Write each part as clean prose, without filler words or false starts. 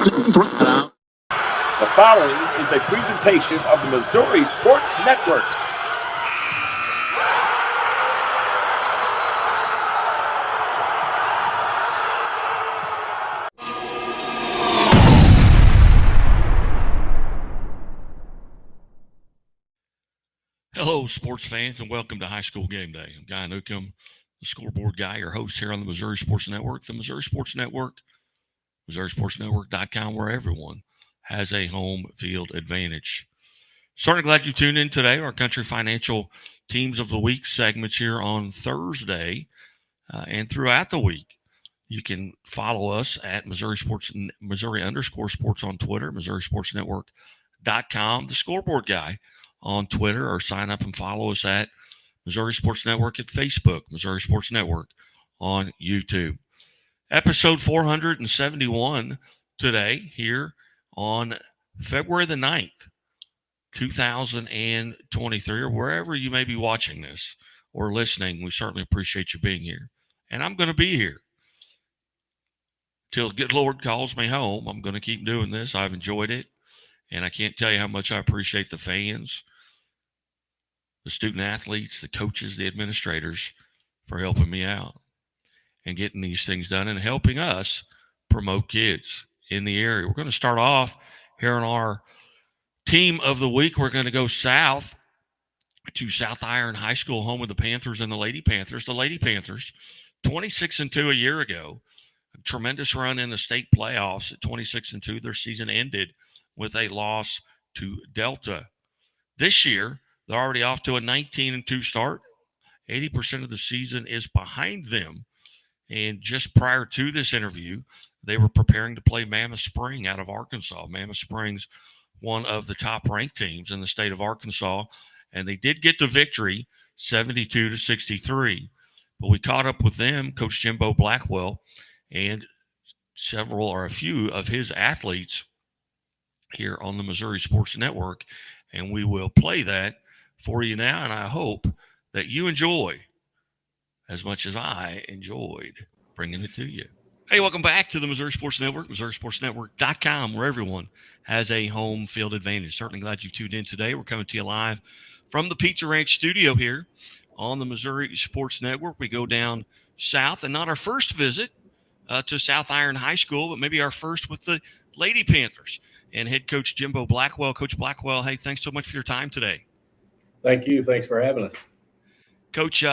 The following is a presentation of the Missouri Sports Network. Hello, sports fans, and welcome to High School Game Day. I'm Guy Newcomb, the scoreboard guy, your host here on the Missouri Sports Network. The Missouri Sports Network, MissouriSportsNetwork.com, where everyone has a home field advantage. Certainly glad you tuned in today. Our Country Financial Teams of the Week segments here on Thursday and throughout the week. You can follow us at Missouri_sports on Twitter, MissouriSportsNetwork.com, the scoreboard guy on Twitter, or sign up and follow us at Missouri Sports Network at Facebook, Missouri Sports Network on YouTube. Episode 471 today here on February the 9th, 2023, or wherever you may be watching this or listening. We certainly appreciate you being here. And I'm going to be here till the good Lord calls me home. I'm going to keep doing this. I've enjoyed it. And I can't tell you how much I appreciate the fans, the student athletes, the coaches, the administrators for helping me out and getting these things done and helping us promote kids in the area. We're going to start off here on our team of the week. We're going to go south to South Iron High School, home of the Panthers and the Lady Panthers. The Lady Panthers, 26-2 a year ago. A tremendous run in the state playoffs at 26-2. Their season ended with a loss to Delta. This year, they're already off to a 19-2 start. 80% of the season is behind them. And just prior to this interview, they were preparing to play Mammoth Spring out of Arkansas. Mammoth Spring's one of the top-ranked teams in the state of Arkansas, and they did get the victory, 72-63. But we caught up with them, Coach Jimbo Blackwell, and a few of his athletes here on the Missouri Sports Network, and we will play that for you now, and I hope that you enjoy as much as I enjoyed bringing it to you. Hey, welcome back to the Missouri Sports Network, MissouriSportsNetwork.com, where everyone has a home field advantage. Certainly glad you've tuned in today. We're coming to you live from the Pizza Ranch studio here on the Missouri Sports Network. We go down south, and not our first visit to South Iron High School, but maybe our first with the Lady Panthers and head coach Jimbo Blackwell. Coach Blackwell, hey, thanks so much for your time today. Thank you. Thanks for having us. Coach,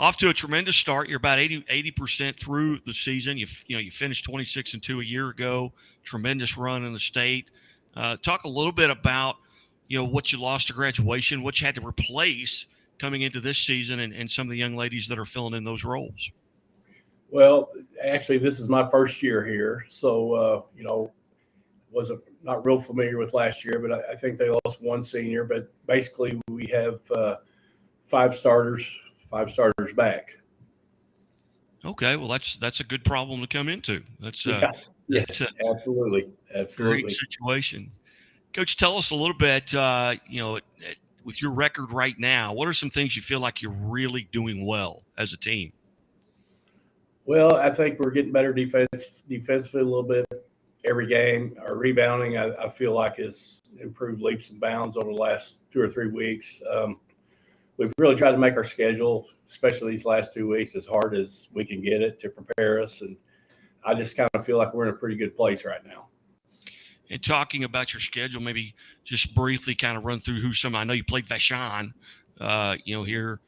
off to a tremendous start. You're about 80% through the season. You finished 26-2 a year ago. Tremendous run in the state. Talk a little bit about what you lost to graduation, what you had to replace coming into this season, and some of the young ladies that are filling in those roles. Well, actually, this is my first year here, so wasn't not real familiar with last year, but I think they lost one senior. But basically, we have five starters back. Okay, well that's a good problem to come into. That's Yes, absolutely. Great situation. Coach, tell us a little bit. With your record right now, what are some things you feel like you're really doing well as a team? Well, I think we're getting better defensively a little bit every game. Our rebounding, I feel like, has improved leaps and bounds over the last 2 or 3 weeks. We've really tried to make our schedule, especially these last 2 weeks, as hard as we can get it to prepare us. And I just kind of feel like we're in a pretty good place right now. And talking about your schedule, maybe just briefly kind of run through I know you played Vashon, here,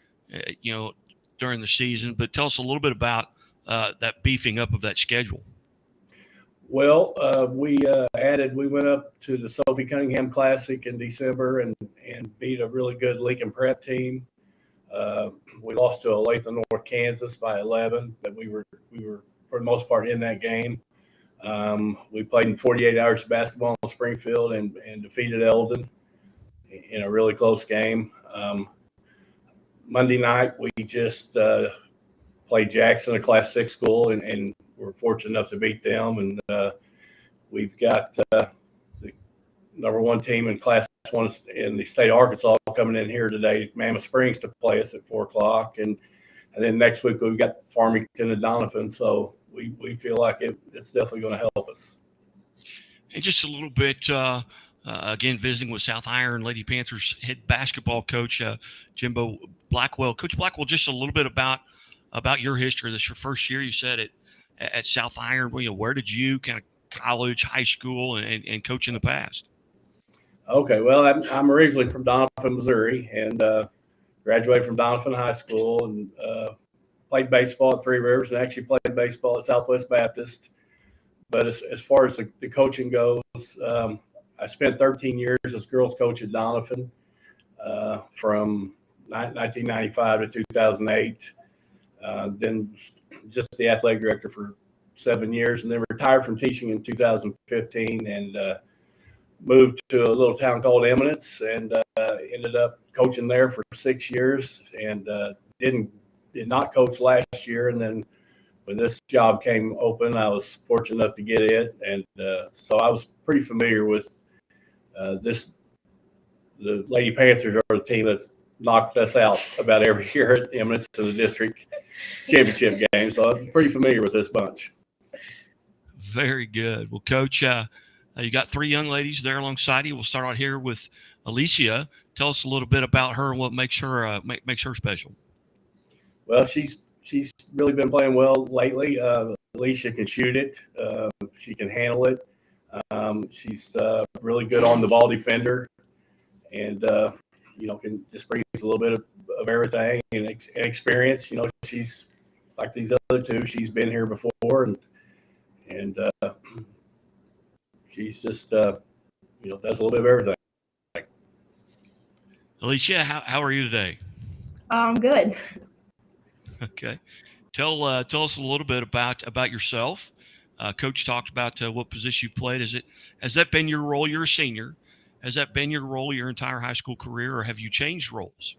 during the season, but tell us a little bit about that beefing up of that schedule. Well, we went up to the Sophie Cunningham Classic in December and beat a really good Lincoln Prep team. We lost to Olathe, North Kansas by 11, but we were for the most part in that game. We played in 48 hours of basketball in Springfield and defeated Eldon in a really close game. Monday night, we just played Jackson, a Class 6 school, and we're fortunate enough to beat them. And we've got the number 1 team in Class 1 in the state of Arkansas coming in here today, Mammoth Springs, to play us at 4 o'clock. And then next week, we've got Farmington and Donovan. So we feel like it's definitely going to help us. And just a little bit, again, visiting with South Iron Lady Panthers head basketball coach Jimbo Blackwell. Coach Blackwell, just a little bit about your history. This is your first year, you said, at South Iron. Well, where did you kind of college, high school, and coach in the past? Okay, well, I'm originally from Doniphan, Missouri, and graduated from Doniphan High School, and played baseball at Three Rivers, and actually played baseball at Southwest Baptist. But as far as the coaching goes, I spent 13 years as girls coach at Doniphan from 1995 to 2008. Then just the athletic director for 7 years, and then retired from teaching in 2015, and moved to a little town called Eminence, and ended up coaching there for 6 years, and did not coach last year. And then when this job came open, I was fortunate enough to get it, and so I was pretty familiar with this. The Lady Panthers are the team that's knocked us out about every year at Eminence to the district championship game, so I'm pretty familiar with this bunch. Very good. Well, Coach, you got 3 young ladies there alongside you. We'll start out here with Alicia. Tell us a little bit about her and what makes her makes her special. Well, she's really been playing well lately. Alicia can shoot it. She can handle it. She's really good on the ball defender, and can just brings a little bit of everything and experience. She's like these other two. She's been here before, and she's just does a little bit of everything. Alicia, how are you today? Good. Okay. Tell us a little bit about yourself. Coach talked about what position you played. Has that been your role? You're a senior. Has that been your role your entire high school career, or have you changed roles?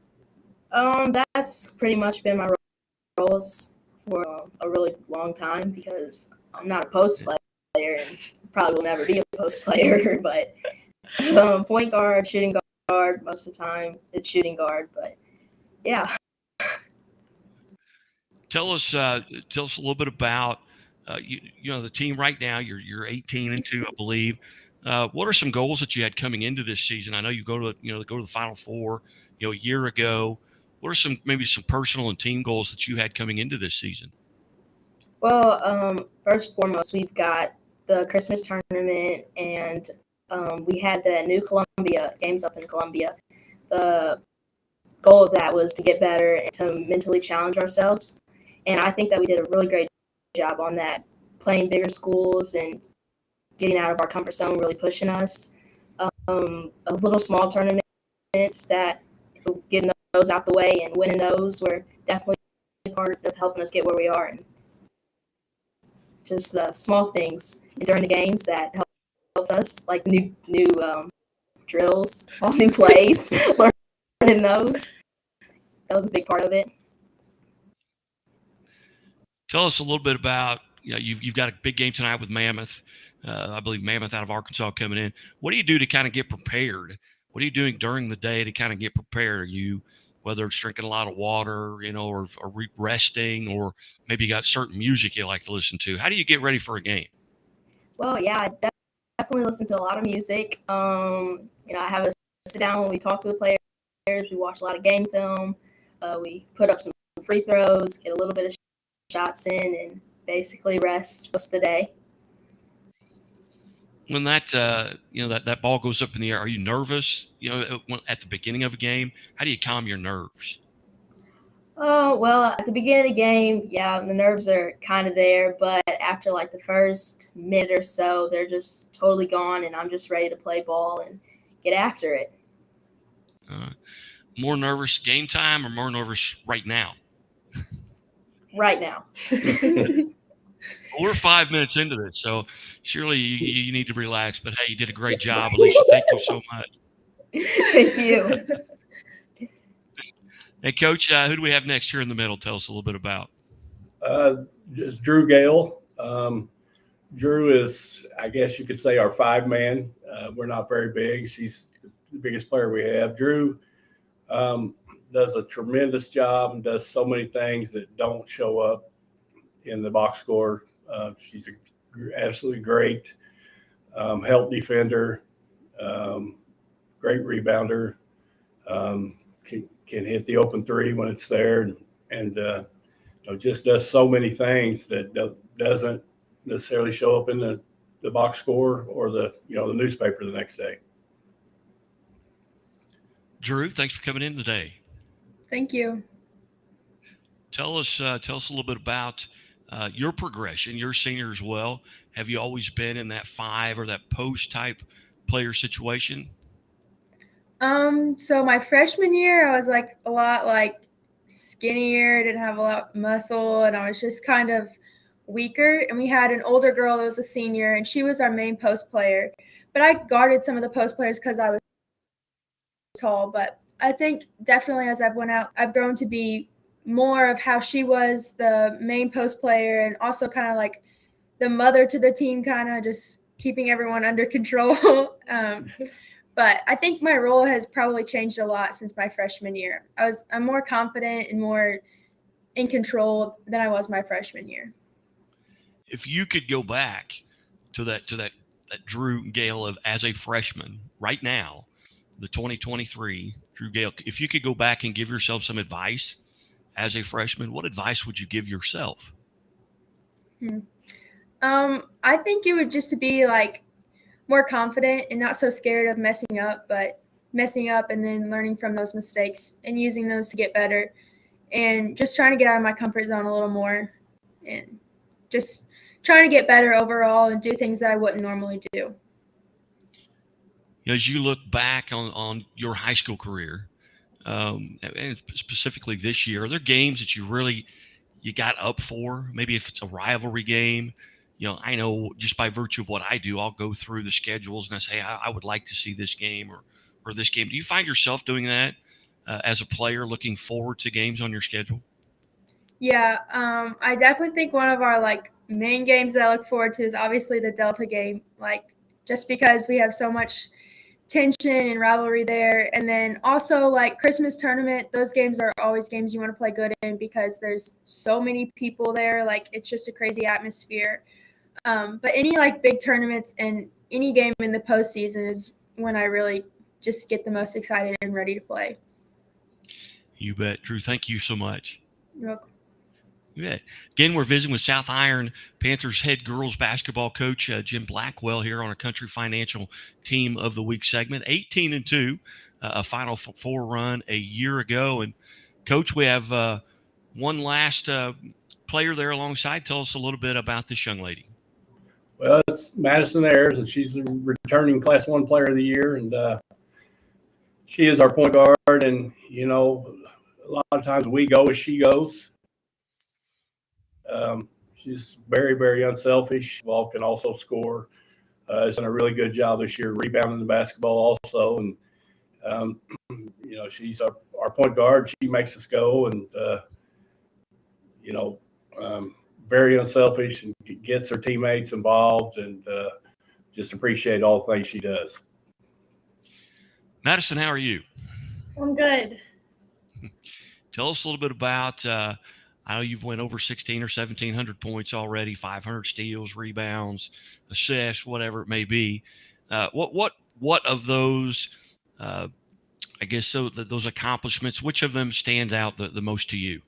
That's pretty much been my roles for a really long time, because I'm not a post player and probably will never be a post player, but point guard, shooting guard, most of the time it's shooting guard, but yeah. Tell us a little bit about the team right now. You're 18-2, I believe. What are some goals that you had coming into this season? I know you go to the Final Four, a year ago. What are some personal and team goals that you had coming into this season? Well, first and foremost, we've got the Christmas tournament, and we had the new Columbia games up in Columbia. The goal of that was to get better and to mentally challenge ourselves. And I think that we did a really great job on that, playing bigger schools and getting out of our comfort zone, really pushing us. A little small tournaments that getting those out the way and winning those were definitely part of helping us get where we are. And just small things during the games that helped us, like new drills, all new plays, learning those. That was a big part of it. Tell us a little bit about, you've got a big game tonight with Mammoth. I believe Mammoth out of Arkansas coming in. What do you do to kind of get prepared? What are you doing during the day to kind of get prepared? Are you, whether it's drinking a lot of water, or resting, or maybe you got certain music you like to listen to? How do you get ready for a game? Well, yeah, I definitely listen to a lot of music. I have a sit down when we talk to the players. We watch a lot of game film. We put up some free throws, get a little bit of shots in, and basically rest most of the day. When that ball goes up in the air, are you nervous? At the beginning of a game, how do you calm your nerves? Oh, well, at the beginning of the game, yeah, the nerves are kind of there, but after like the first minute or so, they're just totally gone, and I'm just ready to play ball and get after it. More nervous game time or more nervous right now? Right now. We're 5 minutes into this, so surely you need to relax. But hey, you did a great job, Alicia. Thank you so much. Thank you. Hey, Coach, who do we have next here in the middle? Tell us a little bit about. It's Drew Gale. Drew is, I guess you could say, our 5-man. We're not very big. She's the biggest player we have. Drew does a tremendous job and does so many things that don't show up in the box score. She's absolutely great. help defender, great rebounder, can hit the open three when it's there, and just does so many things that doesn't necessarily show up in the box score or the newspaper the next day. Drew, thanks for coming in today. Thank you. Tell us a little bit about your progression. You're a senior as well. Have you always been in that 5 or that post type player situation? So my freshman year, I was like a lot like skinnier, didn't have a lot of muscle, and I was just kind of weaker. And we had an older girl that was a senior, and she was our main post player. But I guarded some of the post players because I was tall. But I think definitely as I've went out, I've grown to be more of how she was, the main post player, and also kind of like the mother to the team, kind of just keeping everyone under control. But I think my role has probably changed a lot since my freshman year. I'm more confident and more in control than I was my freshman year. If you could go back to that Drew Gale of as a freshman right now, the 2023 Drew Gale, if you could go back and give yourself some advice as a freshman, what advice would you give yourself? I think it would just to be like more confident and not so scared of messing up, but messing up and then learning from those mistakes and using those to get better, and just trying to get out of my comfort zone a little more and just trying to get better overall and do things that I wouldn't normally do. As you look back on your high school career, and specifically this year, are there games that you got up for? Maybe if it's a rivalry game, I know just by virtue of what I do, I'll go through the schedules and I say, I would like to see this game or this game. Do you find yourself doing that as a player, looking forward to games on your schedule? Yeah, I definitely think one of our like main games that I look forward to is obviously the Delta game, like just because we have so much tension and rivalry there. And then also like Christmas tournament, those games are always games you want to play good in because there's so many people there. Like it's just a crazy atmosphere. But any like big tournaments and any game in the postseason is when I really just get the most excited and ready to play. You bet. Drew, thank you so much. You're welcome. You bet. Again, we're visiting with South Iron Panthers head girls basketball coach Jim Blackwell here on a Country Financial Team of the Week segment. 18-2, a Final Four run a year ago. And Coach, we have one last player there alongside. Tell us a little bit about this young lady. Well, it's Madison Ayers, and she's a returning Class 1 Player of the Year, and she is our point guard. And a lot of times we go as she goes. She's very, very unselfish. Ball can also score. Has done a really good job this year rebounding the basketball also. And, she's our point guard. She makes us go and, very unselfish and gets her teammates involved, and just appreciate all the things she does. Madison, how are you? I'm good. Tell us a little bit about I know you've went over 1,600 or 1,700 points already, 500 steals, rebounds, assists, whatever it may be. What of those, I guess, so those accomplishments, which of them stands out the most to you?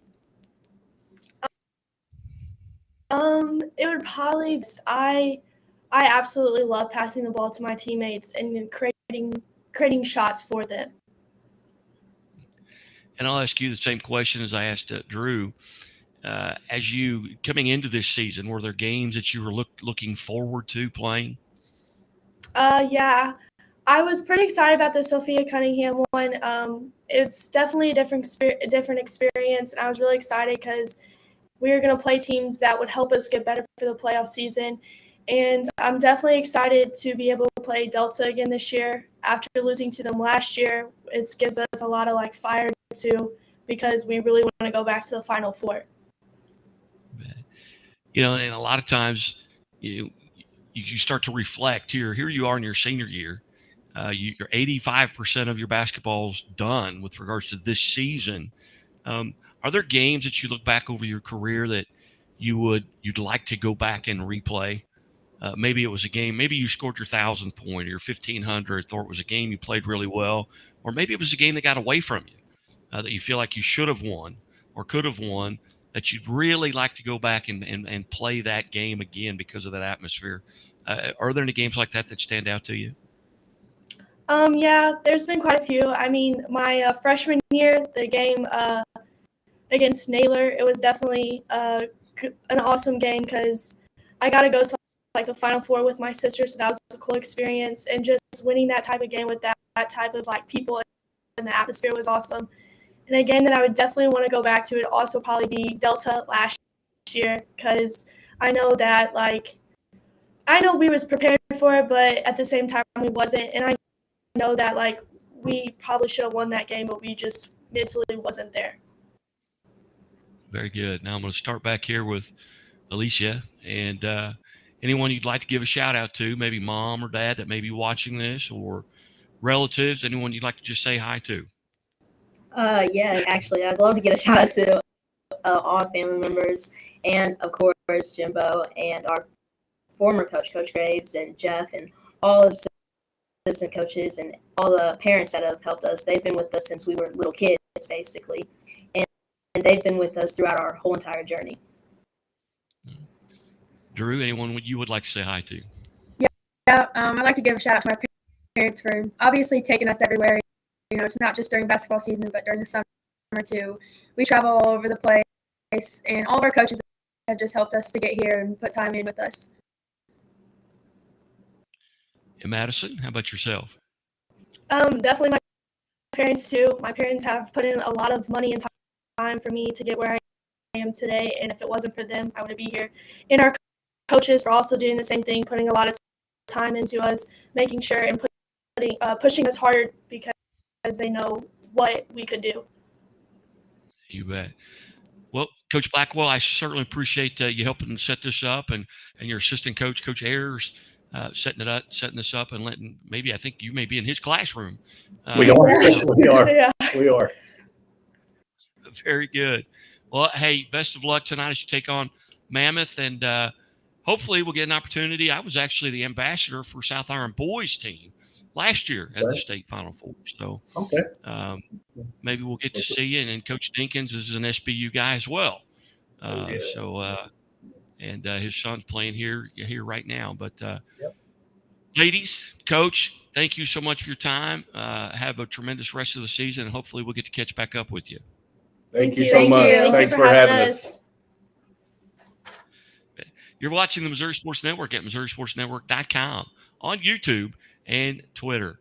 It would probably I absolutely love passing the ball to my teammates and creating shots for them. And I'll ask you the same question as I asked Drew. As you coming into this season, were there games that you were looking forward to playing? Yeah, I was pretty excited about the Sophia Cunningham one. It's definitely a different experience, and I was really excited because we were going to play teams that would help us get better for the playoff season. And I'm definitely excited to be able to play Delta again this year. After losing to them last year, it gives us a lot of fire too, because we really want to go back to the Final Four. And a lot of times you start to reflect here you are in your senior year. You're 85% of your basketball's done with regards to this season. Are there games that you look back over your career that you'd like to go back and replay maybe it was a game, maybe you scored your 1,000th point or your 1,500th, or it was a game you played really well, or maybe it was a game that got away from you that you feel like you should have won or could have won, that you'd really like to go back and play that game again because of that atmosphere. Are there any games like that stand out to you? Yeah, there's been quite a few. I mean, my freshman year, the game against Naylor, it was definitely an awesome game because I got to go to like the Final Four with my sister, so that was a cool experience. And just winning that type of game with that type of like people and the atmosphere was awesome. And a game that I would definitely want to go back to would also probably be Delta last year because I know that we was prepared for it, but at the same time we wasn't. And I know that we probably should have won that game, but we just mentally wasn't there. Very good. Now I'm going to start back here with Alicia, and anyone you'd like to give a shout out to, maybe mom or dad that may be watching this, or relatives, anyone you'd like to just say hi to. Yeah, actually, I'd love to get a shout out to all family members, and of course Jimbo and our former coach, Coach Graves, and Jeff, and all of the assistant coaches and all the parents that have helped us. They've been with us since we were little kids, basically, and they've been with us throughout our whole entire journey. Drew, anyone you would like to say hi to? Yeah, I'd like to give a shout out to my parents for obviously taking us everywhere. You know, it's not just during basketball season, but during the summer too. We travel all over the place, and all of our coaches have just helped us to get here and put time in with us. And Madison, how about yourself? Definitely my parents too. My parents have put in a lot of money and time for me to get where I am today, and if it wasn't for them, I wouldn't be here. And our coaches for also doing the same thing, putting a lot of time into us, making sure and pushing us hard because they know what we could do. You bet. Well, Coach Blackwell, I certainly appreciate you helping set this up, and your assistant coach, Coach Ayers, setting this up, and letting I think you may be in his classroom. We are. Yeah. We are. Very good. Well, hey, best of luck tonight as you take on Mammoth, and hopefully we'll get an opportunity. I was actually the ambassador for South Iron boys team last year at the state Final Four. So maybe we'll get to see you. And then Coach Dinkins is an SBU guy as well. And his son's playing here right now. But ladies, Coach, thank you so much for your time. Have a tremendous rest of the season, and hopefully we'll get to catch back up with you. Thank you so much. Thanks for having us. You're watching the Missouri Sports Network at MissouriSportsNetwork.com, on YouTube and Twitter.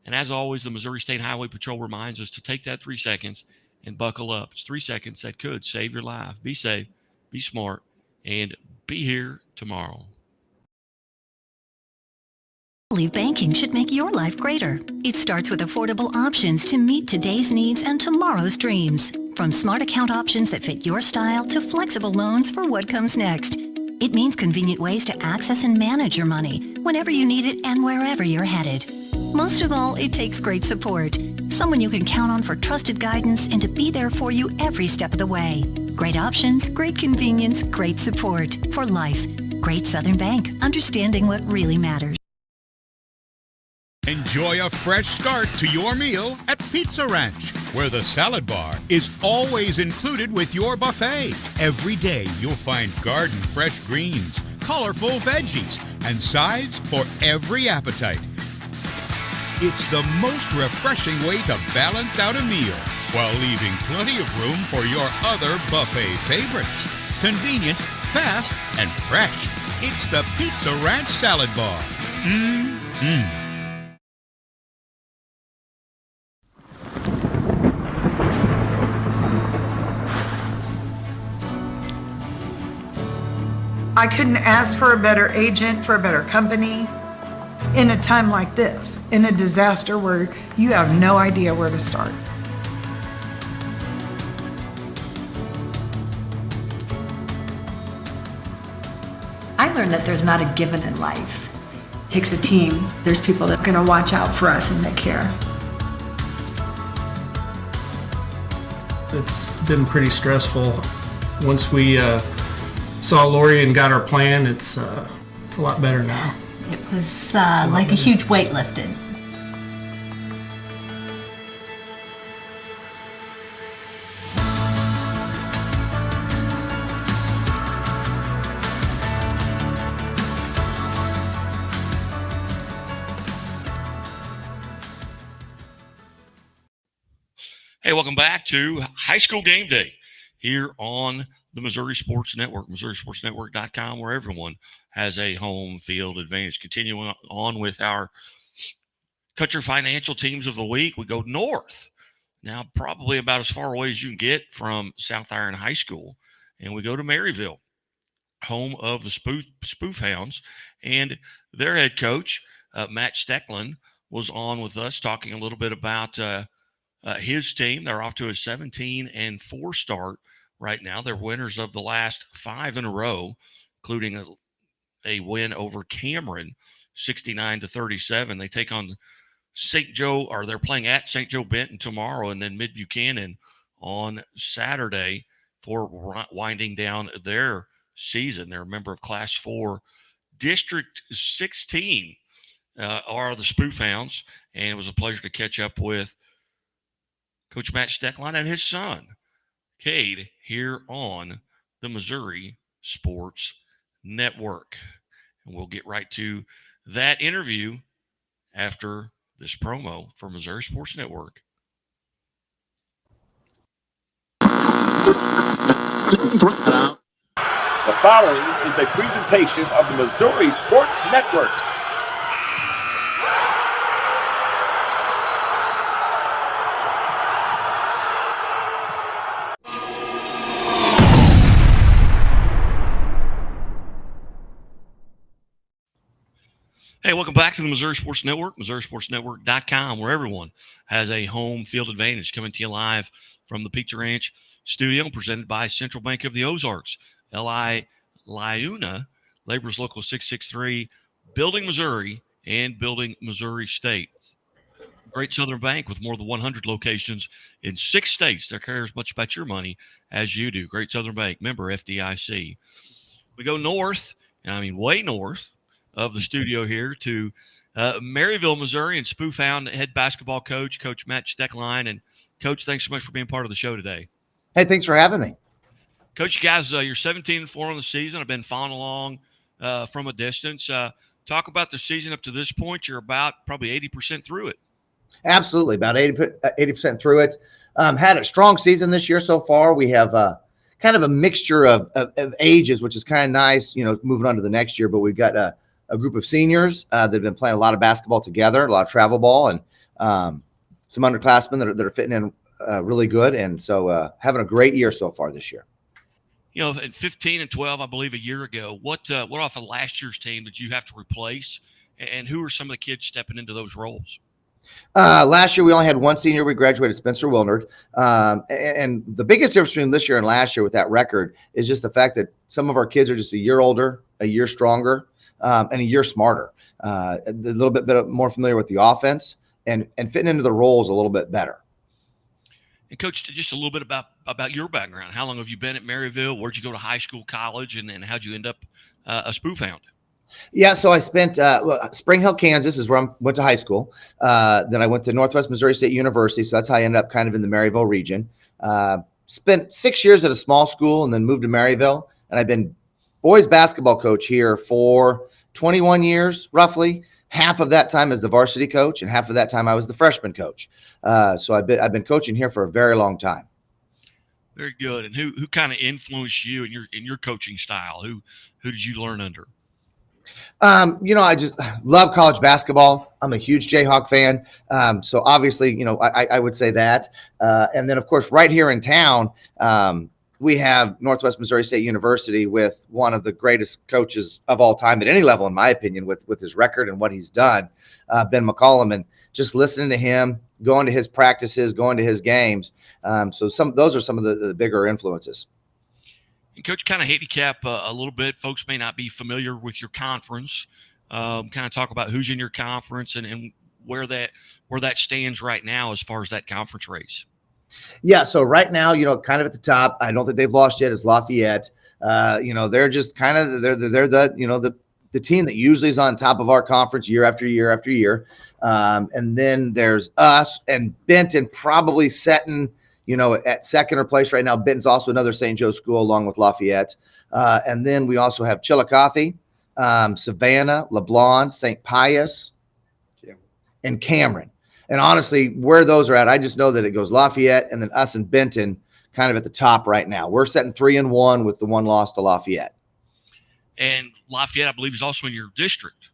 And as always, the Missouri State Highway Patrol reminds us to take that 3 seconds and buckle up. It's 3 seconds that could save your life. Be safe, be smart, and be here tomorrow. Believe banking should make your life greater. It starts with affordable options to meet today's needs and tomorrow's dreams. From smart account options that fit your style to flexible loans for what comes next. It means convenient ways to access and manage your money whenever you need it and wherever you're headed. Most of all, it takes great support. Someone you can count on for trusted guidance and to be there for you every step of the way. Great options, great convenience, great support for life. Great Southern Bank, understanding what really matters. Enjoy a fresh start to your meal at Pizza Ranch, where the salad bar is always included with your buffet. Every day you'll find garden fresh greens, colorful veggies, and sides for every appetite. It's the most refreshing way to balance out a meal while leaving plenty of room for your other buffet favorites. Convenient, fast, and fresh. It's the Pizza Ranch Salad Bar. I couldn't ask for a better agent, for a better company in a time like this, in a disaster where you have no idea where to start. I learned that there's not a given in life. It takes a team. There's people that are going to watch out for us and that care. It's been pretty stressful. Once we saw Lori and got our plan, it's It's a lot better now. It was like a huge weight lifted. Hey, welcome back to High School Game Day here on the Missouri Sports Network, MissouriSportsNetwork.com, where everyone has a home field advantage. Continuing on with our country financial teams of the week, we go north. Now, probably about as far away as you can get from South Iron High School, and we go to Maryville, home of the Spoof Hounds, and their head coach, Matt Stecklin, was on with us talking a little bit about his team. They're off to a 17-4 start right now. They're winners of the last 5 in a row, including a win over Cameron, 69-37. They take on St. Joe, or they're playing at St. Joe Benton tomorrow, and then Mid Buchanan on Saturday for winding down their season. They're a member of Class 4 District 16 are the Spoof Hounds, and it was a pleasure to catch up with Coach Matt Stecklin and his son, Cade, here on the Missouri Sports Network. And we'll get right to that interview after this promo for Missouri Sports Network. The following is a presentation of the Missouri Sports Network. Hey, welcome back to the Missouri Sports Network, MissouriSportsNetwork.com, where everyone has a home field advantage. Coming to you live from the Pizza Ranch studio, presented by Central Bank of the Ozarks, L.I. Liuna, Labor's Local 663, Building Missouri, and Building Missouri State. Great Southern Bank with more than 100 locations in 6 states. They care as much about your money as you do. Great Southern Bank, member FDIC. We go north, and I mean way north of the studio here to Maryville, Missouri, and Spoof Hound head basketball coach, Coach Matt Stecklin. And Coach, thanks so much for being part of the show today. Hey, thanks for having me. Coach, you guys, you're 17-4 on the season. I've been following along from a distance. Talk about the season up to this point. You're about probably 80% through it. Absolutely, about 80% through it. Had a strong season this year so far. We have kind of a mixture of ages, which is kind of nice, moving on to the next year. But we've got a group of seniors that have been playing a lot of basketball together, a lot of travel ball, and some underclassmen that are fitting in really good. And so having a great year so far this year. In 15 and 12, I believe a year ago, what off of last year's team did you have to replace? And who are some of the kids stepping into those roles? Last year, we only had one senior. We graduated, Spencer Wilnard. And the biggest difference between this year and last year with that record is just the fact that some of our kids are just a year older, a year stronger, and a year smarter, a little bit more familiar with the offense and fitting into the roles a little bit better. And Coach, just a little bit about your background. How long have you been at Maryville? Where'd you go to high school, college, and how'd you end up a Spoof Hound? Yeah, so I spent Spring Hill, Kansas is where I went to high school. Then I went to Northwest Missouri State University, so that's how I ended up kind of in the Maryville region. Spent 6 years at a small school and then moved to Maryville, and I've been boys basketball coach here for 21 years, roughly. Half of that time as the varsity coach, and half of that time I was the freshman coach. So I've been coaching here for a very long time. Very good. And who kind of influenced you in your coaching style? Who did you learn under? I just love college basketball. I'm a huge Jayhawk fan. So obviously, I would say that. And then, of course, right here in town, we have Northwest Missouri State University with one of the greatest coaches of all time at any level, in my opinion, with his record and what he's done, Ben McCollum, and just listening to him, going to his practices, going to his games. So those are some of the bigger influences. And Coach, kind of handicap a little bit. Folks may not be familiar with your conference. Kind of talk about who's in your conference and where that stands right now as far as that conference race. Yeah, so right now, kind of at the top, I don't think they've lost yet, is Lafayette. They're just kind of they're the the team that usually is on top of our conference year after year after year. And then there's us and Benton probably setting, at second or place right now. Benton's also another St. Joe school along with Lafayette. And then we also have Chillicothe, Savannah, LeBlanc, St. Pius, and Cameron. And honestly, where those are at, I just know that it goes Lafayette and then us and Benton kind of at the top right now. We're setting 3-1 with the one loss to Lafayette. And Lafayette, I believe, is also in your district.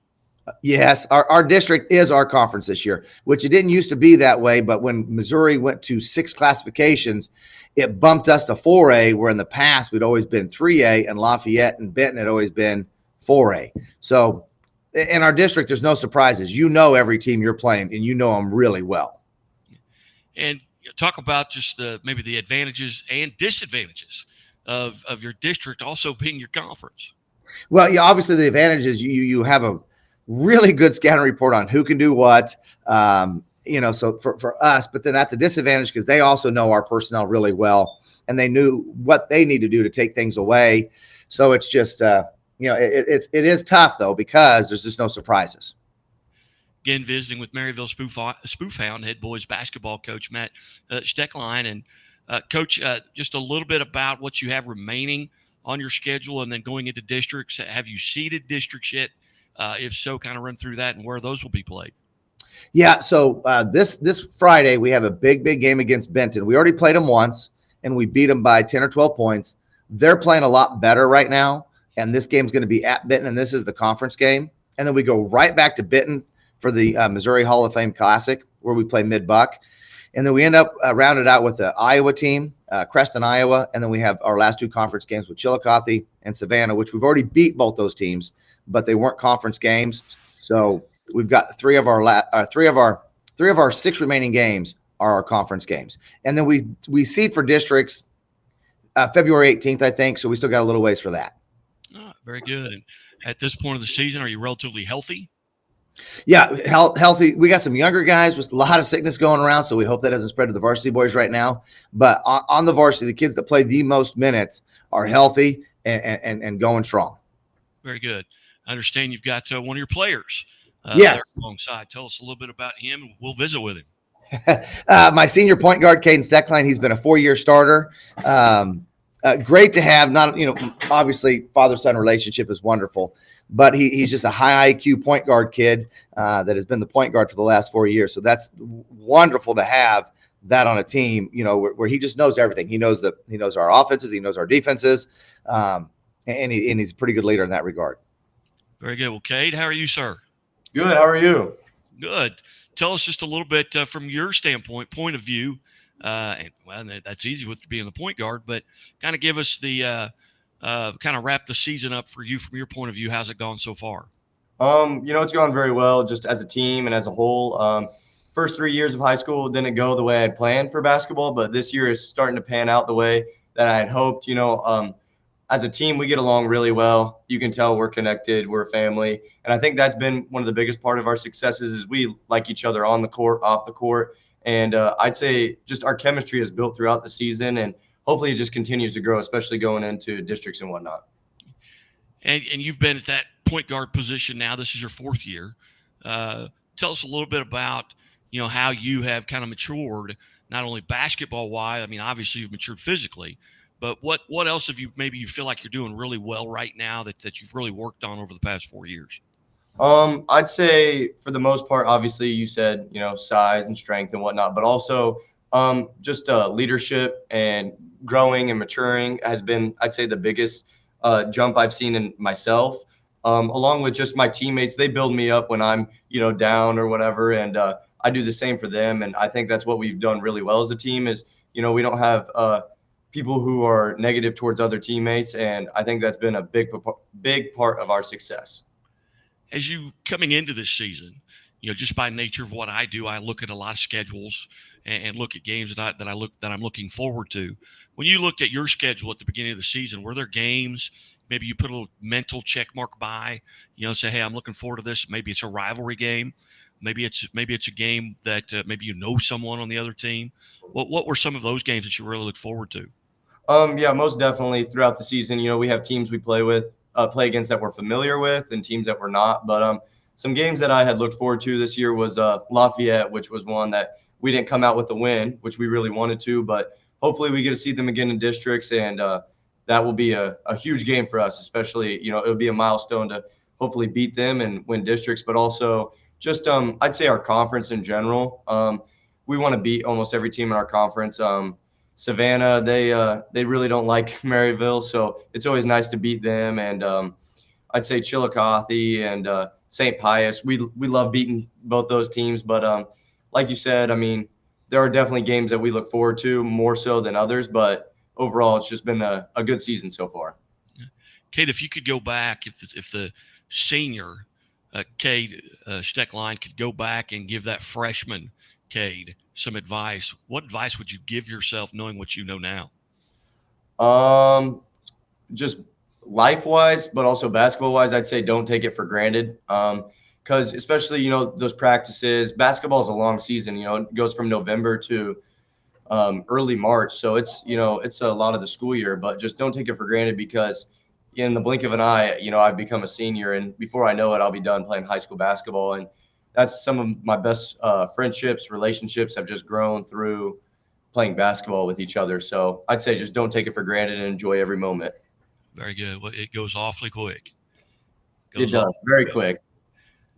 Yes, our district is our conference this year, which it didn't used to be that way. But when Missouri went to 6 classifications, it bumped us to 4A, where in the past we'd always been 3A, and Lafayette and Benton had always been 4A. So in our district, there's no surprises. Every team you're playing, and them really well. And talk about just maybe the advantages and disadvantages of your district also being your conference. Well, yeah, obviously the advantage is you have a really good scouting report on who can do what, so for us, but then that's a disadvantage because they also know our personnel really well and they knew what they need to do to take things away. So it's just, it is tough though, because there's just no surprises. Again, visiting with Maryville Spoofhound head boys basketball coach Matt Steckline. And Coach, just a little bit about what you have remaining on your schedule and then going into districts. Have you seeded districts yet? If so, kind of run through that and where those will be played. Yeah, so this Friday we have a big game against Benton. We already played them once, and we beat them by 10 or 12 points. They're playing a lot better right now, and this game's going to be at Benton, and this is the conference game. And then we go right back to Benton for the Missouri Hall of Fame Classic, where we play mid-buck. And then we end up rounded out with the Iowa team, Creston, Iowa, and then we have our last 2 conference games with Chillicothe and Savannah, which we've already beat both those teams, but they weren't conference games. So we've got 3 of our 6 remaining games are our conference games. And then we seed for districts February 18th, I think. So we still got a little ways for that. Oh, very good. And at this point of the season, are you relatively healthy? Yeah, healthy. We got some younger guys with a lot of sickness going around, so we hope that doesn't spread to the varsity boys right now. But on the varsity, the kids that play the most minutes are healthy and going strong. Very good. I understand you've got one of your players yes. there alongside. Tell us a little bit about him, and we'll visit with him. My senior point guard, Caden Steckline, he's been a 4-year starter. Great to have. Obviously, father-son relationship is wonderful, but he's just a high IQ point guard kid that has been the point guard for the last 4 years. So that's wonderful to have that on a team, where he just knows everything. He knows our offenses, he knows our defenses, and he's a pretty good leader in that regard. Very good. Well, Cade, how are you, sir? Good. How are you? Good. Tell us just a little bit from your point of view. And that's easy with being the point guard, but kind of give us the kind of wrap the season up for you from your point of view. How's it gone so far? It's gone very well just as a team and as a whole. First 3 years of high school didn't go the way I had planned for basketball, but this year is starting to pan out the way that I had hoped. As a team, we get along really well. You can tell we're connected. We're a family. And I think that's been one of the biggest part of our successes is we like each other on the court, off the court. And I'd say just our chemistry is built throughout the season, and hopefully it just continues to grow, especially going into districts and whatnot. And you've been at that point guard position now. This is your 4th year. Tell us a little bit about, how you have kind of matured, not only basketball-wise. I mean, obviously you've matured physically, but what else have you feel like you're doing really well right now that you've really worked on over the past 4 years? I'd say for the most part, obviously you said, size and strength and whatnot, but also just leadership and growing and maturing has been, I'd say, the biggest jump I've seen in myself, along with just my teammates. They build me up when I'm, down or whatever. And I do the same for them. And I think that's what we've done really well as a team is, we don't have people who are negative towards other teammates. And I think that's been a big part of our success. As you coming into this season, just by nature of what I do, I look at a lot of schedules and look at games that I'm looking forward to. When you looked at your schedule at the beginning of the season, were there games maybe you put a little mental check mark by, say, hey, I'm looking forward to this. Maybe it's a rivalry game. Maybe it's a game that maybe someone on the other team. What were some of those games that you really look forward to? Yeah, most definitely throughout the season. We have teams we play with play against that we're familiar with and teams that we're not. But some games that I had looked forward to this year was Lafayette, which was one that we didn't come out with a win, which we really wanted to. But hopefully we get to see them again in districts, and that will be a huge game for us, especially, it'll be a milestone to hopefully beat them and win districts, but also just I'd say our conference in general. We want to beat almost every team in our conference. Savannah, they really don't like Maryville, so it's always nice to beat them. And I'd say Chillicothe and St. Pius, we love beating both those teams. But like you said, I mean, there are definitely games that we look forward to more so than others, but overall, it's just been a good season so far. Kate, if you could go back, if the senior Cade Steckline could go back and give that freshman Cade some advice, what advice would you give yourself knowing what you know now? Just life-wise, but also basketball-wise, I'd say don't take it for granted. Because especially, those practices, basketball is a long season, it goes from November to early March. So it's a lot of the school year, but just don't take it for granted, because in the blink of an eye, I've become a senior, and before I know it, I'll be done playing high school basketball. And that's some of my best friendships, relationships have just grown through playing basketball with each other. So I'd say just don't take it for granted and enjoy every moment. Very good. Well, it goes awfully quick. It does, very quick.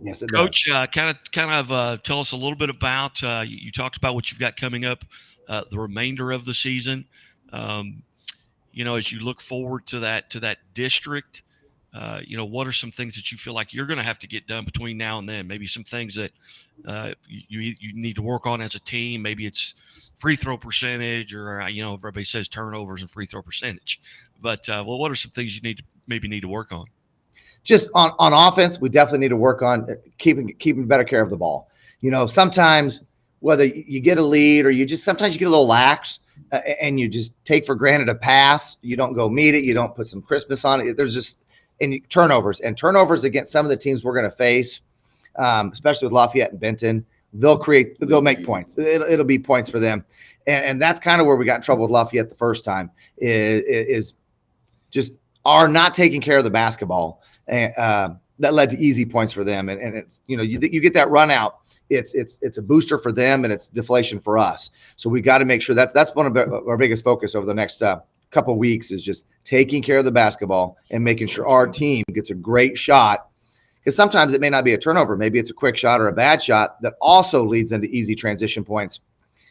Yes, it Coach, kind of tell us a little bit about, you talked about what you've got coming up the remainder of the season. As you look forward to that district, what are some things that you feel like you're going to have to get done between now and then? Maybe some things that you need to work on as a team. Maybe it's free throw percentage, or everybody says turnovers and free throw percentage. But what are some things you need to work on? Just on offense, we definitely need to work on keeping better care of the ball. Sometimes whether you get a lead or sometimes you get a little lax and you just take for granted a pass. You don't go meet it. You don't put some crispness on it. There's just turnovers against some of the teams we're going to face, especially with Lafayette and Benton. They'll make points. It'll be points for them. And that's kind of where we got in trouble with Lafayette the first time is just our not taking care of the basketball. That led to easy points for them. And it's, you get that run out. It's a booster for them and it's deflation for us. So we got to make sure that's one of our biggest focus over the next couple of weeks is just taking care of the basketball and making sure our team gets a great shot. Because sometimes it may not be a turnover. Maybe it's a quick shot or a bad shot that also leads into easy transition points.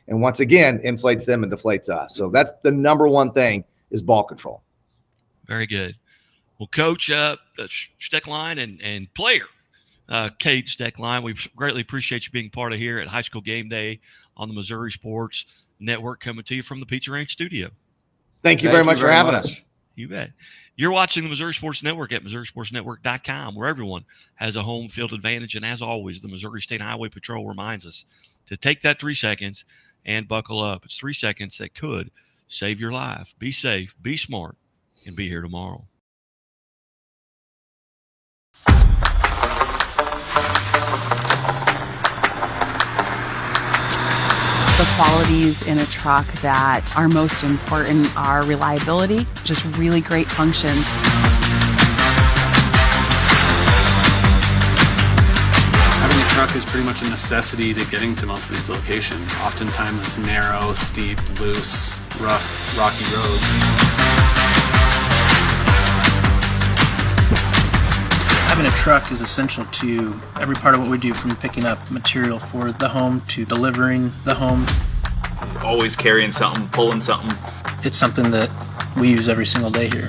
And once again, inflates them and deflates us. So that's the number one thing is ball control. Very good. Well, Coach Steckline and player Cade Steckline, we greatly appreciate you being part of here at High School Game Day on the Missouri Sports Network, coming to you from the Pizza Ranch studio. Thank you very much for having us. You bet. You're watching the Missouri Sports Network at MissouriSportsNetwork.com, where everyone has a home field advantage. And as always, the Missouri State Highway Patrol reminds us to take that 3 seconds and buckle up. It's 3 seconds that could save your life. Be safe, be smart, and be here tomorrow. The qualities in a truck that are most important are reliability, just really great function. Having a truck is pretty much a necessity to getting to most of these locations. Oftentimes it's narrow, steep, loose, rough, rocky roads. Having a truck is essential to every part of what we do, from picking up material for the home to delivering the home. Always carrying something, pulling something. It's something that we use every single day here.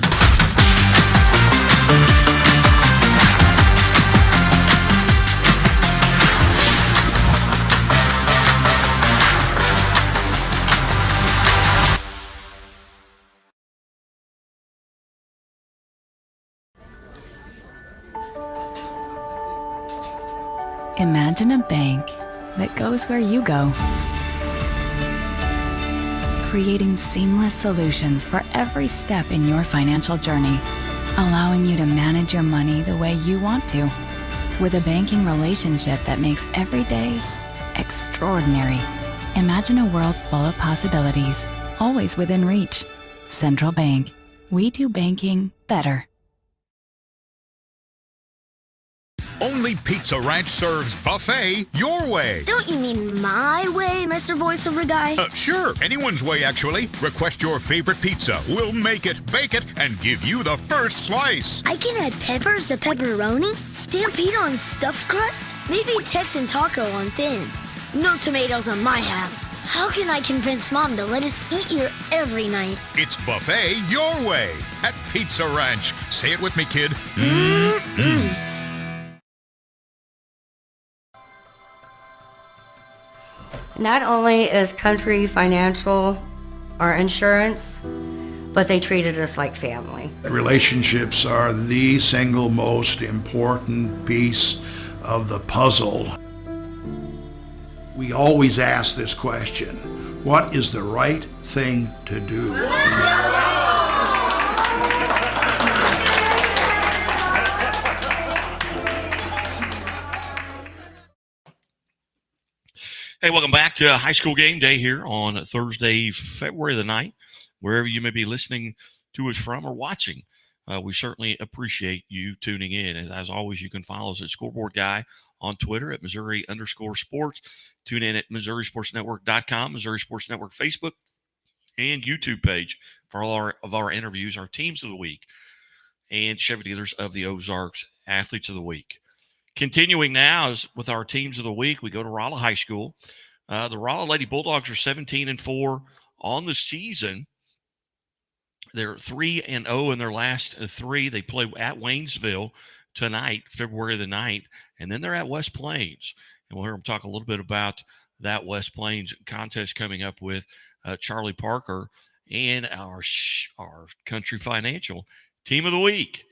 Imagine a bank that goes where you go, creating seamless solutions for every step in your financial journey, allowing you to manage your money the way you want to, with a banking relationship that makes every day extraordinary. Imagine a world full of possibilities, always within reach. Central Bank. We do banking better. Only Pizza Ranch serves buffet your way. Don't you mean my way, Mr. Voiceover Guy? Sure, anyone's way, actually. Request your favorite pizza. We'll make it, bake it, and give you the first slice. I can add peppers to pepperoni, Stampede on stuffed crust, maybe Texan taco on thin. No tomatoes on my half. How can I convince Mom to let us eat here every night? It's buffet your way at Pizza Ranch. Say it with me, kid. Not only is Country Financial our insurance, but they treated us like family. Relationships are the single most important piece of the puzzle. We always ask this question: what is the right thing to do? Hey, welcome back to High School Game Day here on Thursday, February the 9th, wherever you may be listening to us from or watching. We certainly appreciate you tuning in. And as always, you can follow us at Scoreboard Guy on Twitter at Missouri_sports. Tune in at MissouriSportsNetwork.com, Missouri Sports Network Facebook, and YouTube page for all of our interviews, our teams of the week, and Chevy Dealers of the Ozarks Athletes of the Week. Continuing now is with our teams of the week, we go to Rolla High School. The Rolla Lady Bulldogs are 17-4 on the season. They're 3-0 in their last three. They play at Waynesville tonight, February the 9th, and then they're at West Plains. And we'll hear them talk a little bit about that West Plains contest coming up with Charlie Parker and our Country Financial team of the week,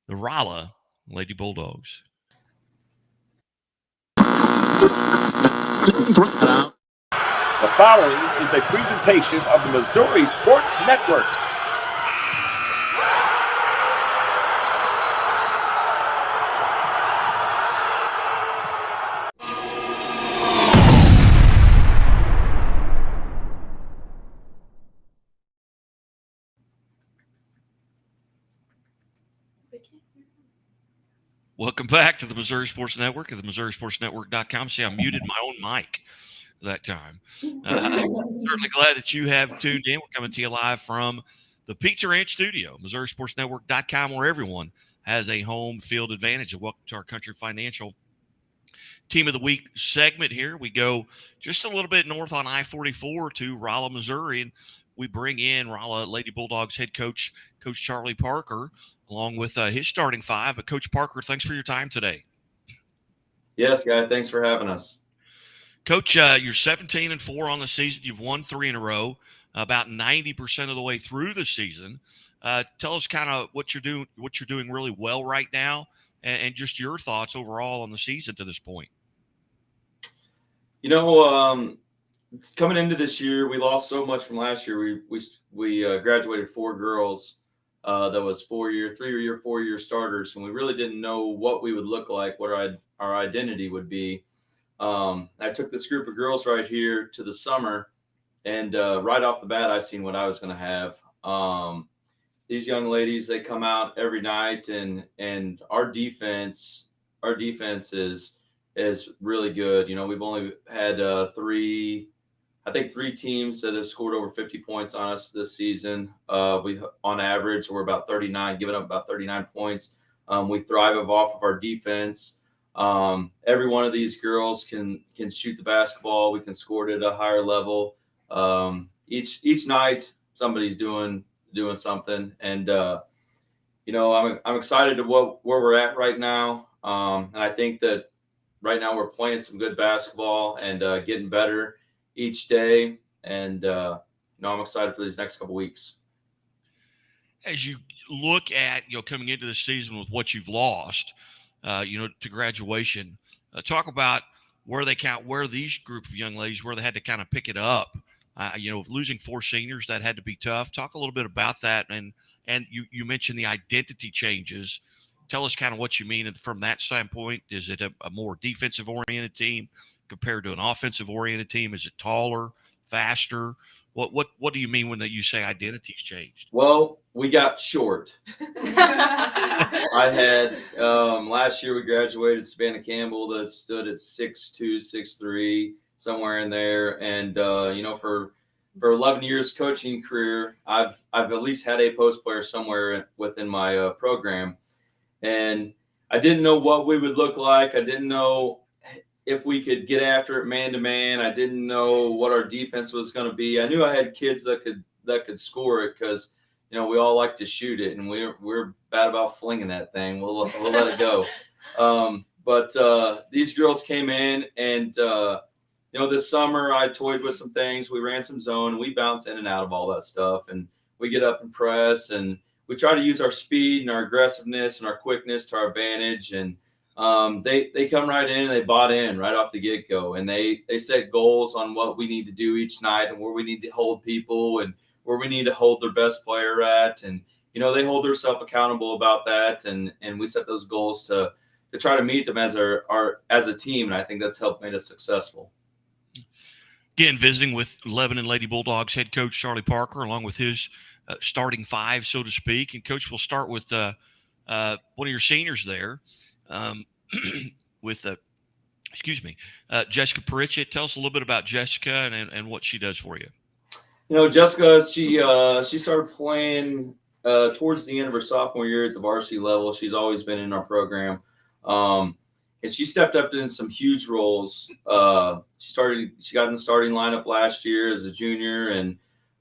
the Rolla Lady Bulldogs. The following is a presentation of the Missouri Sports Network. Welcome back to the Missouri Sports Network at the MissouriSportsNetwork.com. See, I muted my own mic that time. Certainly glad that you have tuned in. We're coming to you live from the Pizza Ranch studio, MissouriSportsNetwork.com, where everyone has a home field advantage. And welcome to our Country Financial Team of the Week segment here. We go just a little bit north on I-44 to Rolla, Missouri, and we bring in Rolla Lady Bulldogs head coach, Coach Charlie Parker, along with his starting five. But Coach Parker, thanks for your time today. Yes, guy. Thanks for having us. Coach, you're 17-4 on the season. You've won 3 in a row, about 90% of the way through the season. Tell us kind of what you're doing really well right now, and just your thoughts overall on the season to this point. You know, coming into this year, we lost so much from last year. We graduated 4 girls. That was 4-year starters, and we really didn't know what we would look like, what our identity would be. I took this group of girls right here to the summer, and right off the bat, I seen what I was going to have. These young ladies, they come out every night, and our defense is really good. You know, we've only had 3 teams that have scored over 50 points on us this season. On average, we're about 39, giving up about 39 points. We thrive off of our defense. Every one of these girls can shoot the basketball. We can score it at a higher level. Each night, somebody's doing something, and you know, I'm excited to where we're at right now. And I think that right now we're playing some good basketball and getting better each day, and you know, I'm excited for these next couple weeks. As you look at, you know, coming into the season with what you've lost, you know, to graduation, talk about where these group of young ladies, where they had to kind of pick it up. You know, losing 4 seniors, that had to be tough. Talk a little bit about that, and you mentioned the identity changes. Tell us kind of what you mean from that standpoint. Is it a more defensive oriented team compared to an offensive oriented team? Is it taller, faster? What do you mean when you say identity's changed? Well, we got short. I had last year we graduated Savannah Campbell that stood at 6'2", 6'3", somewhere in there, and for 11 years coaching career, I've at least had a post player somewhere within my program, and I didn't know what we would look like. I didn't know if we could get after it man to man. I didn't know what our defense was going to be. I knew I had kids that could score it because we all like to shoot it, and we're bad about flinging that thing. We'll let it go. But these girls came in, and this summer I toyed with some things. We ran some zone, and we bounce in and out of all that stuff, and we get up and press, and we try to use our speed and our aggressiveness and our quickness to our advantage. And they come right in and they bought in right off the get-go, and they set goals on what we need to do each night and where we need to hold people and where we need to hold their best player at. And they hold themselves accountable about that, and we set those goals to try to meet them as as a team, and I think that's helped make us successful. Again, visiting with Lebanon Lady Bulldogs head coach Charlie Parker, along with his starting five, so to speak. And Coach, we'll start with one of your seniors there, with Jessica Pritchett. Tell us a little bit about Jessica and what she does for you. Jessica, she started playing towards the end of her sophomore year at the varsity level. She's always been in our program. And she stepped up in some huge roles. She got in the starting lineup last year as a junior, and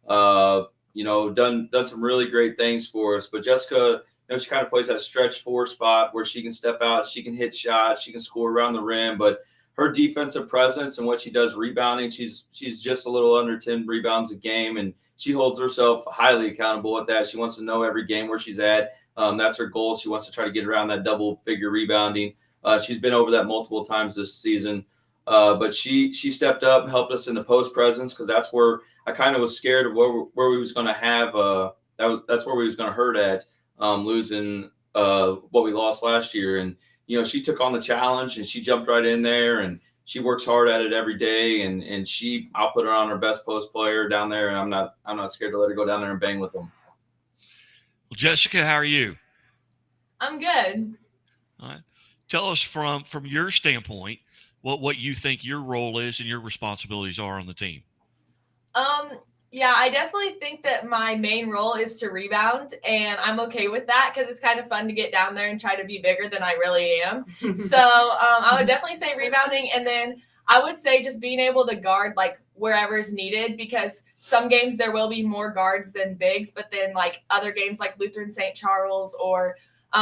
done some really great things for us. But Jessica, she kind of plays that stretch four spot where she can step out, she can hit shots, she can score around the rim. But her defensive presence and what she does rebounding, she's just a little under 10 rebounds a game, and she holds herself highly accountable at that. She wants to know every game where she's at. That's her goal. She wants to try to get around that double-figure rebounding. She's been over that multiple times this season. But she stepped up and helped us in the post presence, because that's where I kind of was scared of where we was going to have that's where we was going to hurt at, losing what we lost last year. And she took on the challenge, and she jumped right in there, and she works hard at it every day. And I'll put her on her best post player down there, and I'm not scared to let her go down there and bang with them. Well, Jessica, how are you? I'm good. All right. Tell us from your standpoint what you think your role is and your responsibilities are on the team. Yeah, I definitely think that my main role is to rebound, and I'm okay with that because it's kind of fun to get down there and try to be bigger than I really am. So I would definitely say rebounding, and then I would say just being able to guard like wherever's needed, because some games there will be more guards than bigs, but then like other games like Lutheran St. Charles or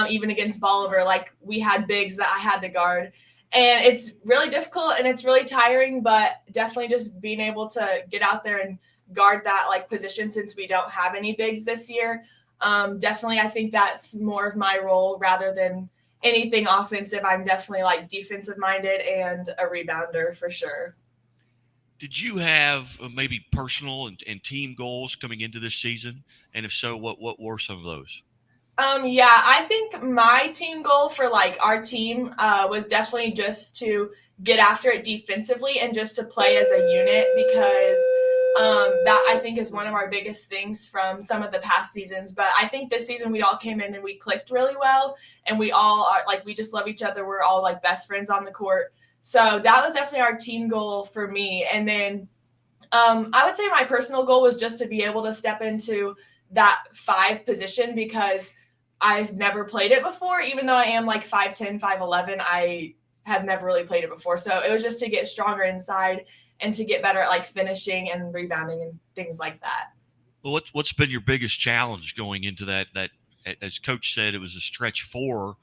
even against Bolivar, like we had bigs that I had to guard. And it's really difficult and it's really tiring, but definitely just being able to get out there and guard that like position, since we don't have any bigs this year. Definitely, I think that's more of my role rather than anything offensive. I'm definitely like defensive minded and a rebounder for sure. Did you have maybe personal and team goals coming into this season? And if so, what were some of those? Yeah, I think my team goal for like our team was definitely just to get after it defensively and just to play as a unit, because that I think is one of our biggest things from some of the past seasons. But I think this season we all came in and we clicked really well, and we all are like, we just love each other. We're all like best friends on the court. So that was definitely our team goal for me. And then I would say my personal goal was just to be able to step into that 5 position, because I've never played it before. Even though I am like 5'10", 5'11", I have never really played it before. So it was just to get stronger inside and to get better at like finishing and rebounding and things like that. Well, what's been your biggest challenge going into that, as Coach said, it was a stretch 4,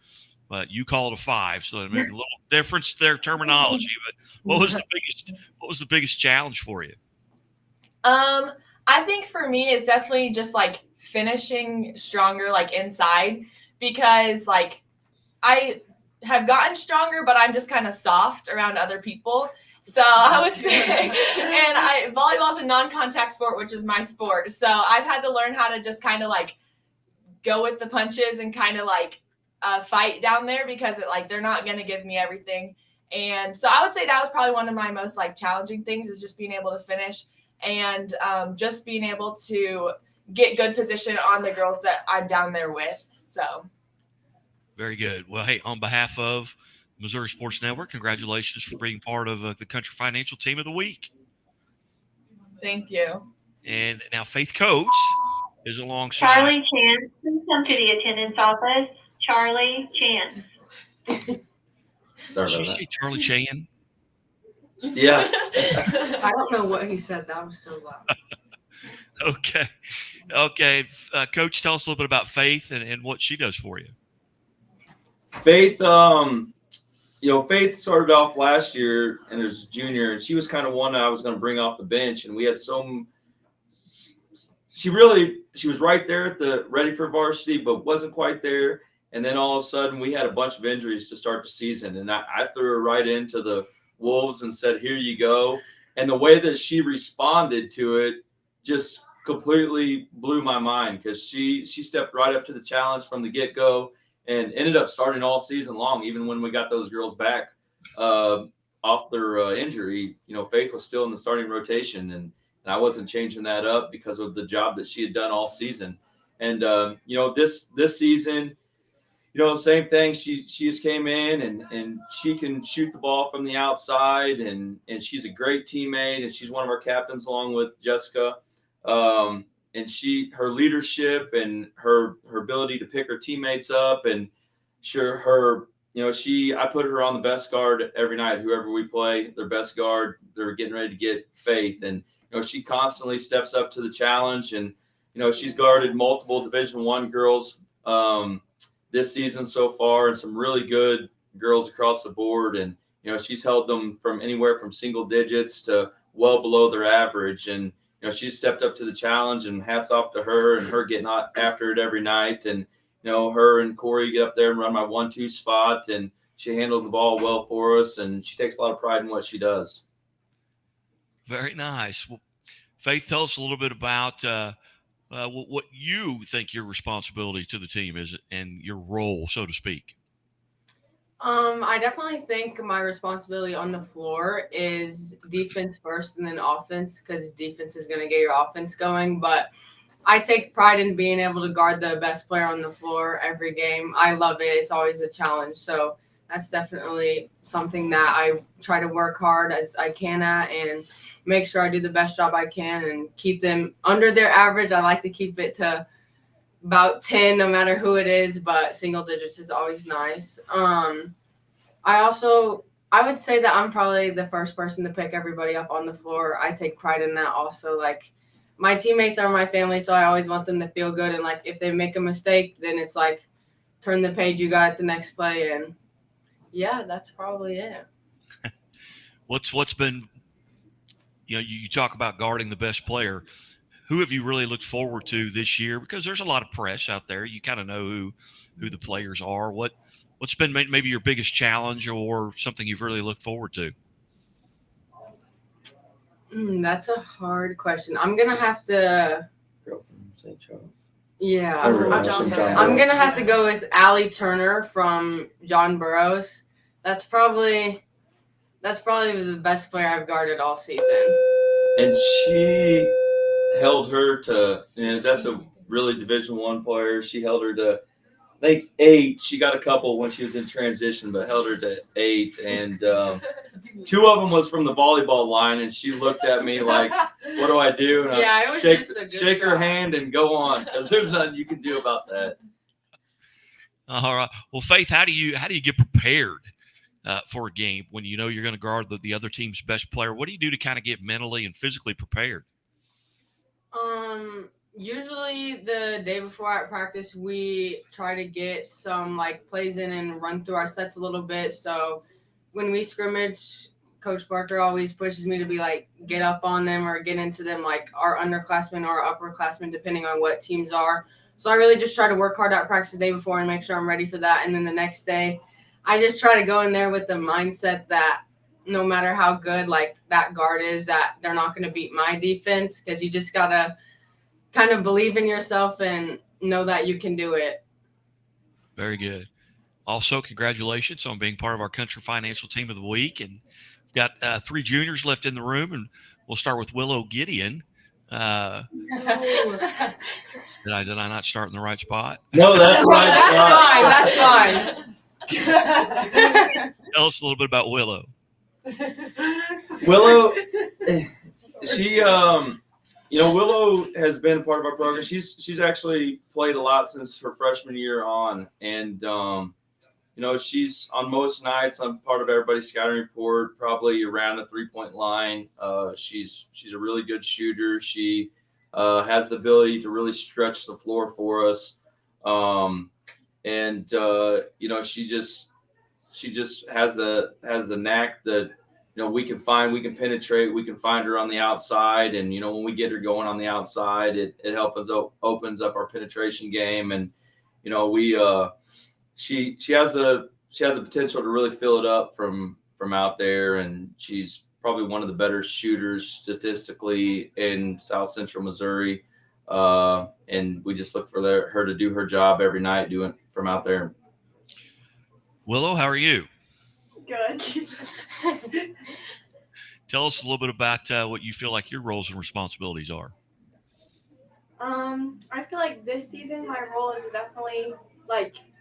but you call it a 5. So it made a little difference there, terminology. But what was the biggest challenge for you? I think for me, it's definitely just like finishing stronger, like inside, because like I have gotten stronger, but I'm just kind of soft around other people. So I would say, and volleyball is a non-contact sport, which is my sport. So I've had to learn how to just kind of like go with the punches and kind of like fight down there, because they're not going to give me everything. And so I would say that was probably one of my most like challenging things, is just being able to finish. and just being able to get good position on the girls that I'm down there with. So Very good. Well, hey, on behalf of Missouri Sports Network, congratulations for being part of the Country Financial Team of the Week. thank you. And now Faith Coates is alongside. Charlie Chan, please come to the attendance office. Charlie Chan. Did she say Charlie Chan? Yeah. I don't know what he said. That was so loud. Okay. Coach, tell us a little bit about Faith and what she does for you. Faith, Faith started off last year and as a junior, and she was kind of one I was going to bring off the bench. And we had she was right there at the ready for varsity, but wasn't quite there. And then all of a sudden we had a bunch of injuries to start the season. And I threw her right into the Wolves and said, here you go. And the way that she responded to it just completely blew my mind, because she stepped right up to the challenge from the get-go and ended up starting all season long. Even when we got those girls back off their injury, Faith was still in the starting rotation, and I wasn't changing that up because of the job that she had done all season. And this season, same thing. She just came in and she can shoot the ball from the outside, and she's a great teammate, and she's one of our captains along with Jessica. And her leadership and her ability to pick her teammates up, and I put her on the best guard every night. Whoever we play, their best guard, they're getting ready to get Faith, and she constantly steps up to the challenge, and she's guarded multiple Division I girls this season so far, and some really good girls across the board. And she's held them from anywhere from single digits to well below their average, and she stepped up to the challenge, and hats off to her and her getting after it every night. And, her and Corey get up there and run my 1-2 spot, and she handles the ball well for us, and she takes a lot of pride in what she does. Very nice. Well, Faith, tell us a little bit about what you think your responsibility to the team is and your role, so to speak. I definitely think my responsibility on the floor is defense first and then offense, because defense is going to get your offense going. But I take pride in being able to guard the best player on the floor every game. I love it. It's always a challenge. So that's definitely something that I try to work hard as I can at, and make sure I do the best job I can and keep them under their average. I like to keep it to about 10, no matter who it is, but single digits is always nice. I would say that I'm probably the first person to pick everybody up on the floor. I take pride in that also. Like, my teammates are my family, so I always want them to feel good. And like, if they make a mistake, then it's like, turn the page, you got it the next play. And yeah, that's probably it. What's been, you talk about guarding the best player. Who have you really looked forward to this year? Because there's a lot of press out there. You kind of know who the players are. What's been maybe your biggest challenge or something you've really looked forward to? That's a hard question. I'm going to have to. Girl from St. Charles. Yeah. I'm going to have to go with Allie Turner from John Burroughs. That's probably the best player I've guarded all season. And she held her to, that's a really Division I player. She held her to, I think, 8. She got a couple when she was in transition, but held her to 8. And 2 of them was from the volleyball line, and she looked at me like, what do I do? And it was shake her hand and go on, because there's nothing you can do about that. All right. Well, Faith, how do you get prepared for a game when you're going to guard the other team's best player? What do you do to kind of get mentally and physically prepared? Usually the day before at practice, we try to get some plays in and run through our sets a little bit. So when we scrimmage, Coach Barker always pushes me to be get up on them or get into them, our underclassmen or upperclassmen, depending on what teams are. So I really just try to work hard at practice the day before and make sure I'm ready for that. And then the next day, I just try to go in there with the mindset that no matter how good that guard is, that they're not going to beat my defense, because you just got to kind of believe in yourself and know that you can do it. Very good. Also, congratulations on being part of our Country Financial Team of the Week. And Got 3 juniors left in the room, and we'll start with Willow Gideon. Did I not start in the right spot? No, that's right. That's fine. Tell us a little bit about Willow. Willow, she, Willow has been part of our program. She's actually played a lot since her freshman year on, and she's on most nights. I'm part of everybody's scouting report, probably around the 3-point line. She's a really good shooter. She has the ability to really stretch the floor for us, she just has the knack that we can penetrate, we can find her on the outside, and when we get her going on the outside, it opens up our penetration game, and she has the potential to really fill it up from out there, and she's probably one of the better shooters statistically in South Central Missouri, and we just look for her to do her job every night doing from out there. Willow, how are you? Good. Tell us a little bit about what you feel like your roles and responsibilities are. I feel like this season my role is definitely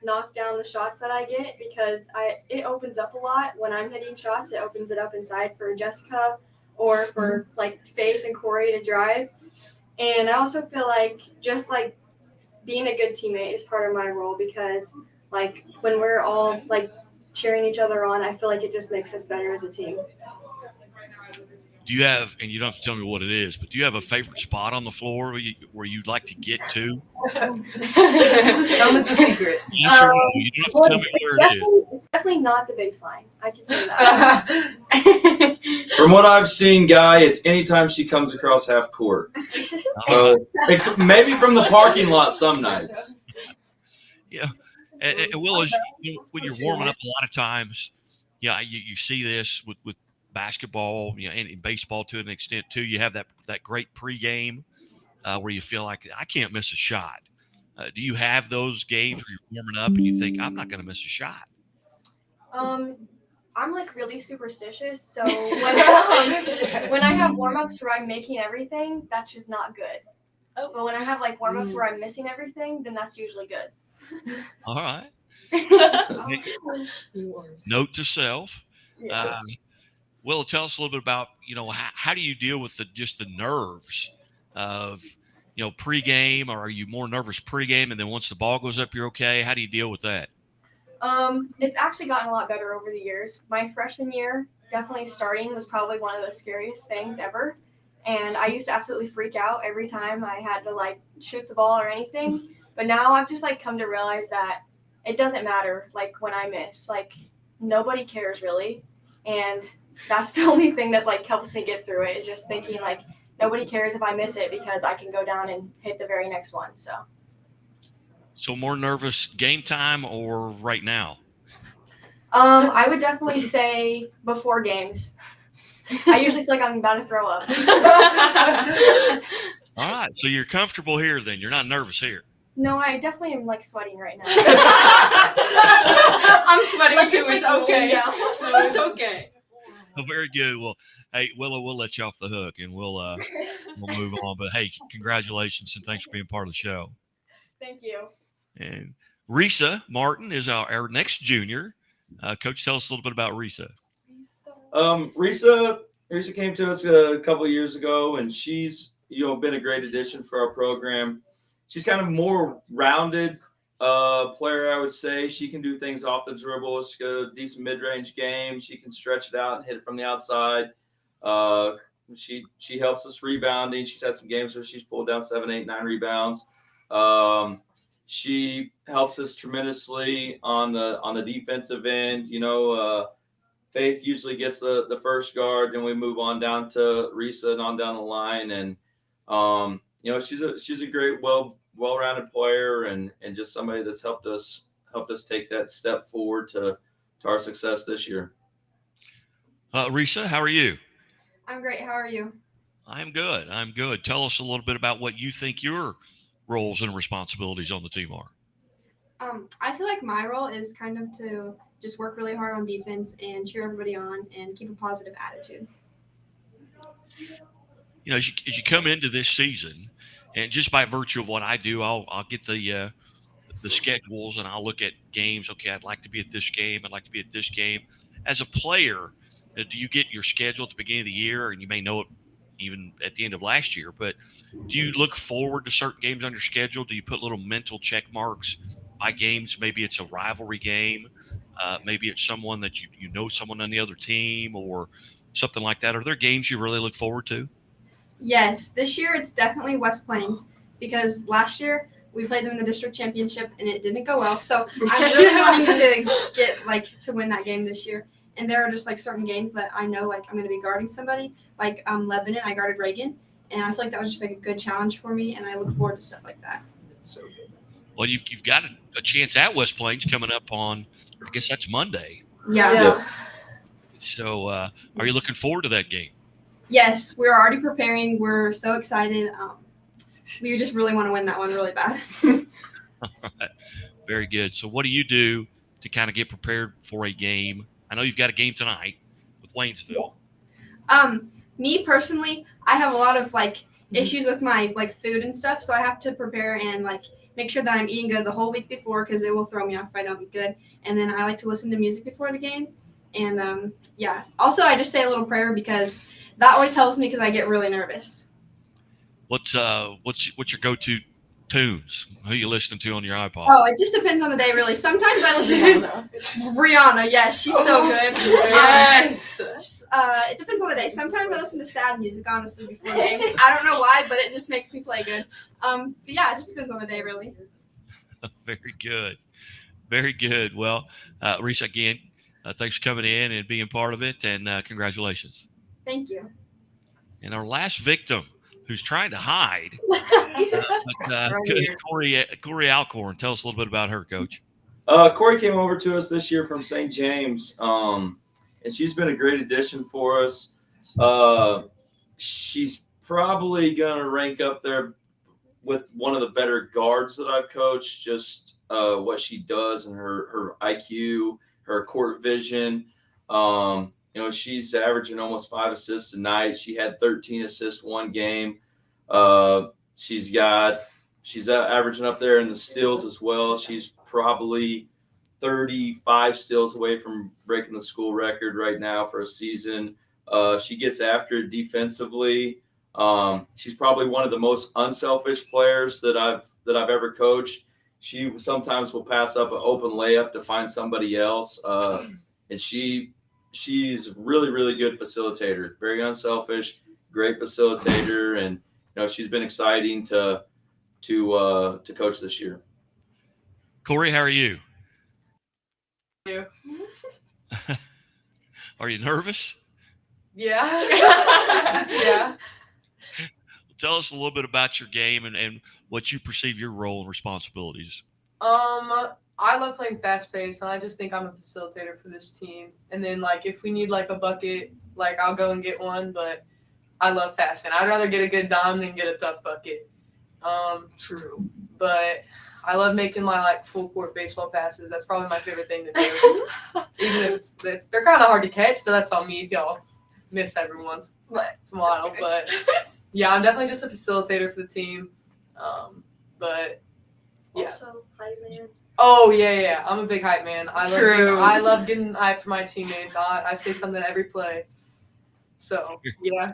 knock down the shots that I get, because it opens up a lot when I'm hitting shots. It opens it up inside for Jessica or for Faith and Corey to drive. And I also feel like just being a good teammate is part of my role, because when we're all cheering each other on, I feel like it just makes us better as a team. Do you have, and you don't have to tell me what it is, but do you have a favorite spot on the floor where you'd like to get to? Tell us a secret. Yes or no? You don't have to tell me where it is. It's definitely not the baseline. I can say that. From what I've seen, Guy, it's anytime she comes across half court. So maybe from the parking lot some nights. Yeah. And Will, when you're warming up a lot of times, you see this with basketball, and in baseball to an extent too. You have that great pregame where you feel like I can't miss a shot. Do you have those games where you're warming up and you think I'm not going to miss a shot? I'm really superstitious, so when I have warm-ups where I'm making everything, that's just not good. But when I have warm-ups where I'm missing everything, then that's usually good. All right. Note to self. Yeah. Will, tell us a little bit about, how do you deal with the nerves of, pregame, or are you more nervous pregame and then once the ball goes up, you're okay? How do you deal with that? It's actually gotten a lot better over the years. My freshman year, definitely starting was probably one of the scariest things ever. And I used to absolutely freak out every time I had to shoot the ball or anything. But now I've just come to realize that it doesn't matter when I miss. Nobody cares really. And that's the only thing that helps me get through it, is just thinking nobody cares if I miss it, because I can go down and hit the very next one. So more nervous game time or right now? I would definitely say before games. I usually feel like I'm about to throw up. All right. So you're comfortable here then. You're not nervous here. No, I definitely am sweating right now. I'm sweating too. It's okay. No, it's okay. Oh, very good. Well, hey, Willow, we'll let you off the hook and we'll move on. But hey, congratulations and thanks for being part of the show. Thank you. And Risa Martin is our next junior. Coach, tell us a little bit about Risa. Risa came to us a couple of years ago, and she's been a great addition for our program. She's kind of more rounded player, I would say. She can do things off the dribble. She's got a decent mid-range game. She can stretch it out and hit it from the outside. She helps us rebounding. She's had some games where she's pulled down 7, 8, 9 rebounds. She helps us tremendously on the defensive end. Faith usually gets the first guard, then we move on down to Risa and on down the line. And she's a great, well-rounded player and just somebody that's helped us take that step forward to our success this year. Risa, how are you? I'm great. How are you? I'm good. Tell us a little bit about what you think your roles and responsibilities on the team are. I feel like my role is kind of to just work really hard on defense and cheer everybody on and keep a positive attitude. You know, as you come into this season, and just by virtue of what I do, I'll get the schedules and I'll look at games. Okay, I'd like to be at this game. I'd like to be at this game. As a player, do you get your schedule at the beginning of the year, and you may know it even at the end of last year, but do you look forward to certain games on your schedule? Do you put little mental check marks by games? Maybe it's a rivalry game. Maybe it's someone that you know someone on the other team or something like that. Are there games you really look forward to? Yes, this year it's definitely West Plains because last year we played them in the district championship and it didn't go well. So I'm really wanting to get to win that game this year. And there are just certain games that I know I'm going to be guarding somebody. Lebanon, I guarded Reagan, and I feel like that was just a good challenge for me, and I look forward to stuff like that. It's so good. Well, you've got a chance at West Plains coming up on, I guess that's Monday. Yeah. So are you looking forward to that game? Yes, we're already preparing. We're so excited. We just really want to win that one really bad. All right. Very good. So what do you do to kind of get prepared for a game? I know you've got a game tonight with Waynesville. Me personally, I have a lot of issues with my food and stuff, so I have to prepare and make sure that I'm eating good the whole week before because it will throw me off if I don't eat good. And then I like to listen to music before the game. And also I just say a little prayer because that always helps me because I get really nervous. What's your go-to tunes? Who are you listening to on your iPod? Oh, it just depends on the day, really. Sometimes I listen to Rihanna. Yes, she's so good. Yes. It depends on the day. Sometimes I listen to sad music, honestly, before the game. I don't know why, but it just makes me play good. But yeah, it just depends on the day, really. Very good. Very good. Well, Reese, again, thanks for coming in and being part of it, and congratulations. Thank you. And our last victim, who's trying to hide, Corey Alcorn. Tell us a little bit about her, Coach. Corey came over to us this year from St. James, and she's been a great addition for us. She's probably going to rank up there with one of the better guards that I've coached, just what she does and her IQ, her court vision. She's averaging almost 5 assists a night. She had 13 assists one game. She's averaging up there in the steals as well. She's probably 35 steals away from breaking the school record right now for a season. She gets after it defensively. She's probably one of the most unselfish players that I've ever coached. She sometimes will pass up an open layup to find somebody else. And she's really, really good facilitator, very unselfish, great facilitator. And, she's been exciting to coach this year. Corey, how are you? Yeah. Are you nervous? Yeah. Yeah. Tell us a little bit about your game and what you perceive your role and responsibilities. I love playing fast pace, and I just think I'm a facilitator for this team. And then, if we need, a bucket, I'll go and get one. But I love fast, and I'd rather get a good dime than get a tough bucket. True. But I love making my, full court baseball passes. That's probably my favorite thing to do. Even if they're kind of hard to catch, so that's on me if y'all miss every once in a while. Okay. But, yeah, I'm definitely just a facilitator for the team. But, yeah. Also, hype man. Oh, yeah. I'm a big hype man. I love getting hype for my teammates. I say something every play. So, yeah.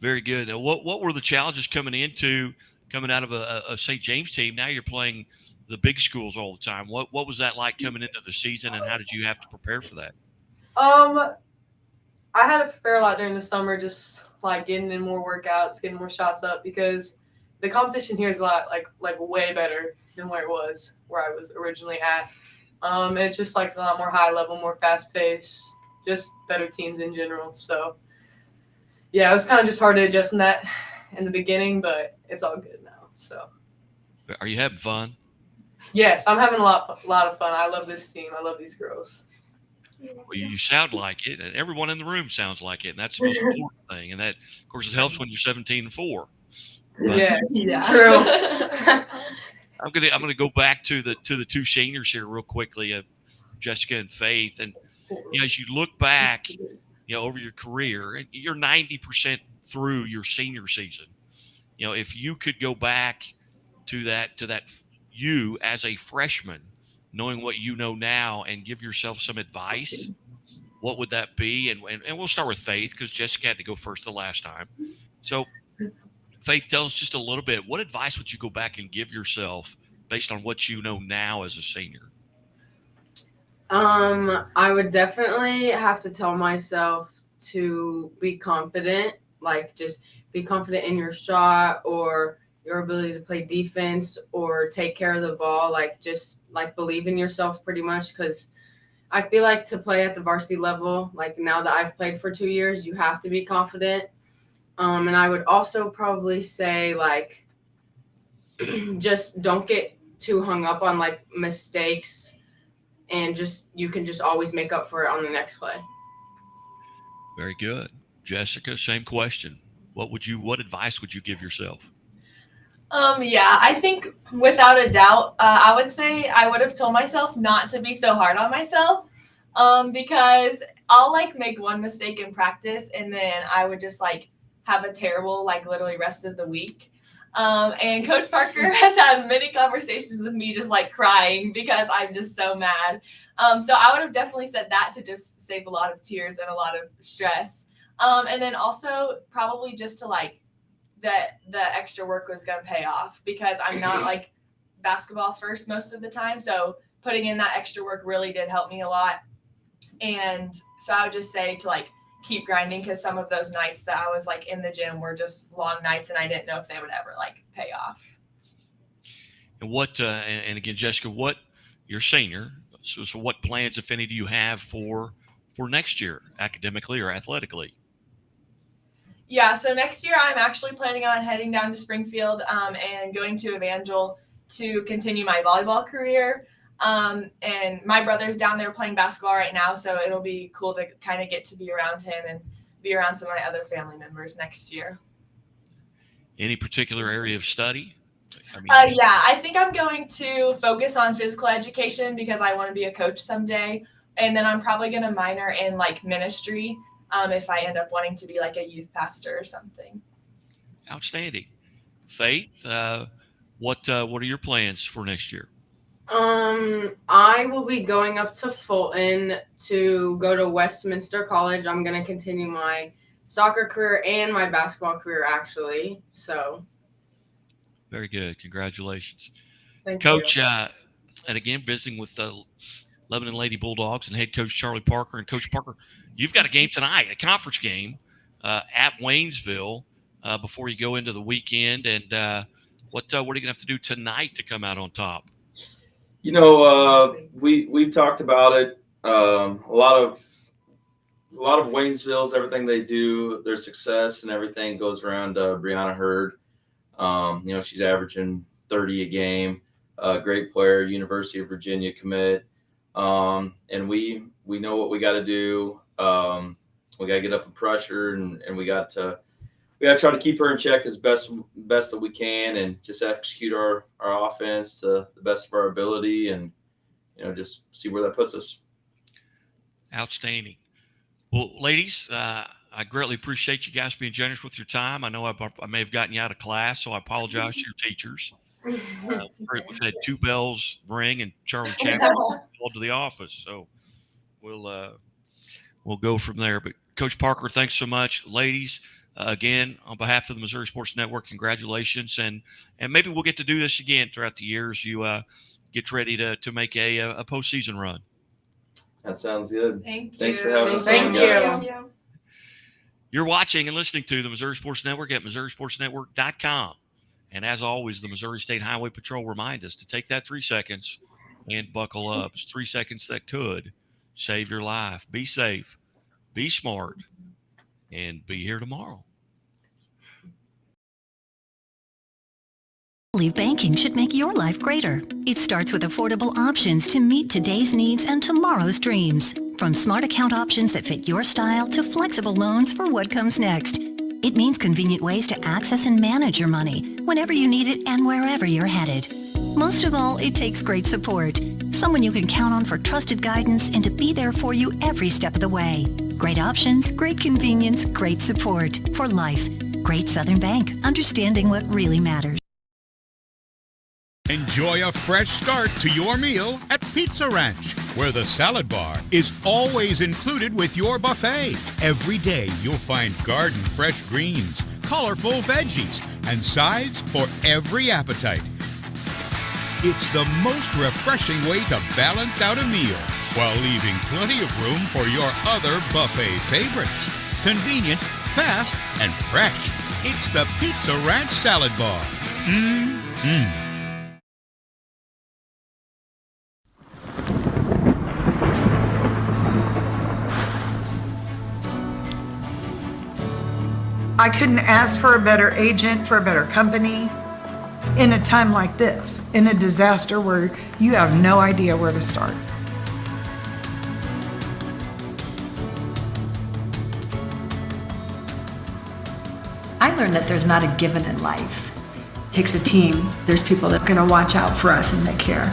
Very good. Now, what were the challenges coming out of a St. James team? Now you're playing the big schools all the time. What was that like coming into the season, and how did you have to prepare for that? I had to prepare a lot during the summer, just getting in more workouts, getting more shots up, because the competition here is a lot way better than where I was originally at. And it's just a lot more high level, more fast paced, just better teams in general. So yeah, it was kind of just hard to adjust in that in the beginning, but it's all good now. So are you having fun? Yes, I'm having a lot of fun. I love this team. I love these girls. Well, you sound like it, and everyone in the room sounds like it, and that's the most important thing. And that, of course, it helps when you're 17-4. Yes, true. I'm gonna go back to the two seniors here real quickly. Jessica and Faith. And, as you look back, over your career, and you're 90% through your senior season, if you could go back to that you as a freshman, knowing what you know now, and give yourself some advice, what would that be? And we'll start with Faith, because Jessica had to go first the last time. So, Faith, tell us just a little bit. What advice would you go back and give yourself based on what you know now as a senior? I would definitely have to tell myself to be confident, like just be confident in your shot or your ability to play defense or take care of the ball. Like, just like believe in yourself pretty much, because I feel like to play at the varsity level, like now that I've played for 2 years, you have to be confident. And I would also probably say, like, just don't get too hung up on like mistakes, and you can just always make up for it on the next play. Very good. Jessica, same question. What advice would you give yourself? Yeah, I think without a doubt, I would say I would have told myself not to be so hard on myself, because I'll like make one mistake in practice and then I would just like have a terrible, like literally rest of the week. And Coach Parker has had many conversations with me just like crying because I'm just so mad. So I would have definitely said that to just save a lot of tears and a lot of stress. And then also probably just to like that the extra work was going to pay off, because I'm not like basketball first most of the time. So putting in that extra work really did help me a lot. And so I would just say to like keep grinding, because some of those nights that I was like in the gym were just long nights and I didn't know if they would ever like pay off. And and again, Jessica, you're senior. So what plans, if any, do you have for next year, academically or athletically? Yeah, so next year I'm actually planning on heading down to Springfield and going to Evangel to continue my volleyball career. And my brother's down there playing basketball right now, so it'll be cool to kind of get to be around him and be around some of my other family members next year. Any particular area of study? Yeah, I think I'm going to focus on physical education because I want to be a coach someday. And then I'm probably going to minor in like ministry if I end up wanting to be like a youth pastor or something. Outstanding. Faith, what are your plans for next year? I will be going up to Fulton to go to Westminster College. I'm going to continue my soccer career and my basketball career, actually. So. Very good. Congratulations. Thank Coach, you. And again, visiting with the Lebanon Lady Bulldogs and head coach Charlie Parker. And Coach Parker, you've got a game tonight, a conference game at Waynesville before you go into the weekend. And what are you going to have to do tonight to come out on top? We've talked about it. A lot of Waynesville's, everything they do, their success and everything goes around Brianna Hurd. She's averaging 30 a game. Great player, University of Virginia commit. And we know what we got to do. We got to get up in pressure, and we got to try to keep her in check as best that we can, and just execute our offense to the best of our ability, and just see where that puts us. Outstanding. Well, ladies, I greatly appreciate you guys being generous with your time. I know I may have gotten you out of class, so I apologize to your teachers. We've had 2 bells ring and Charlie Chapman called to the office, so we'll go from there. But Coach Parker, thanks so much, ladies. Again, on behalf of the Missouri Sports Network, congratulations, and maybe we'll get to do this again throughout the year as you get ready to make a postseason run. That sounds good. Thank you. Thanks for having us. Thank you. You're watching and listening to the Missouri Sports Network at MissouriSportsNetwork.com. And as always, the Missouri State Highway Patrol reminds us to take that 3 seconds and buckle up. It's 3 seconds that could save your life. Be safe, be smart, and be here tomorrow. Believe banking should make your life greater. It starts with affordable options to meet today's needs and tomorrow's dreams. From smart account options that fit your style to flexible loans for what comes next. It means convenient ways to access and manage your money whenever you need it and wherever you're headed. Most of all, it takes great support. Someone you can count on for trusted guidance and to be there for you every step of the way. Great options, great convenience, great support. For life. Great Southern Bank. Understanding what really matters. Enjoy a fresh start to your meal at Pizza Ranch, where the salad bar is always included with your buffet. Every day you'll find garden fresh greens, colorful veggies, and sides for every appetite. It's the most refreshing way to balance out a meal while leaving plenty of room for your other buffet favorites. Convenient, fast, and fresh. It's the Pizza Ranch Salad Bar. Mmm. I couldn't ask for a better agent, for a better company in a time like this, in a disaster where you have no idea where to start. I learned that there's not a given in life. It takes a team. There's people that are going to watch out for us and that care.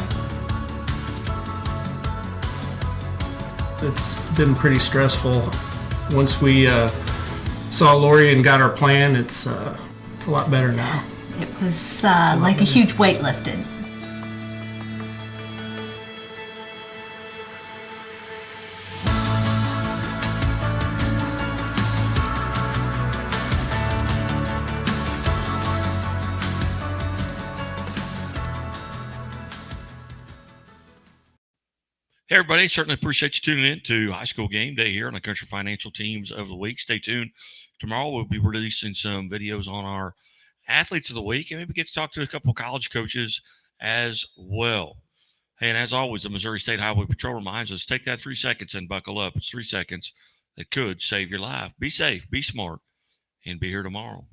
It's been pretty stressful. Once we saw Lori and got our plan, it's a lot better now. It was like a huge weight lifted. Hey, everybody. Certainly appreciate you tuning in to High School Game Day here on the Country Financial Teams of the Week. Stay tuned. Tomorrow we'll be releasing some videos on our Athletes of the Week and maybe get to talk to a couple of college coaches as well. Hey, and as always, the Missouri State Highway Patrol reminds us, take that 3 seconds and buckle up. It's 3 seconds that could save your life. Be safe, be smart, and be here tomorrow.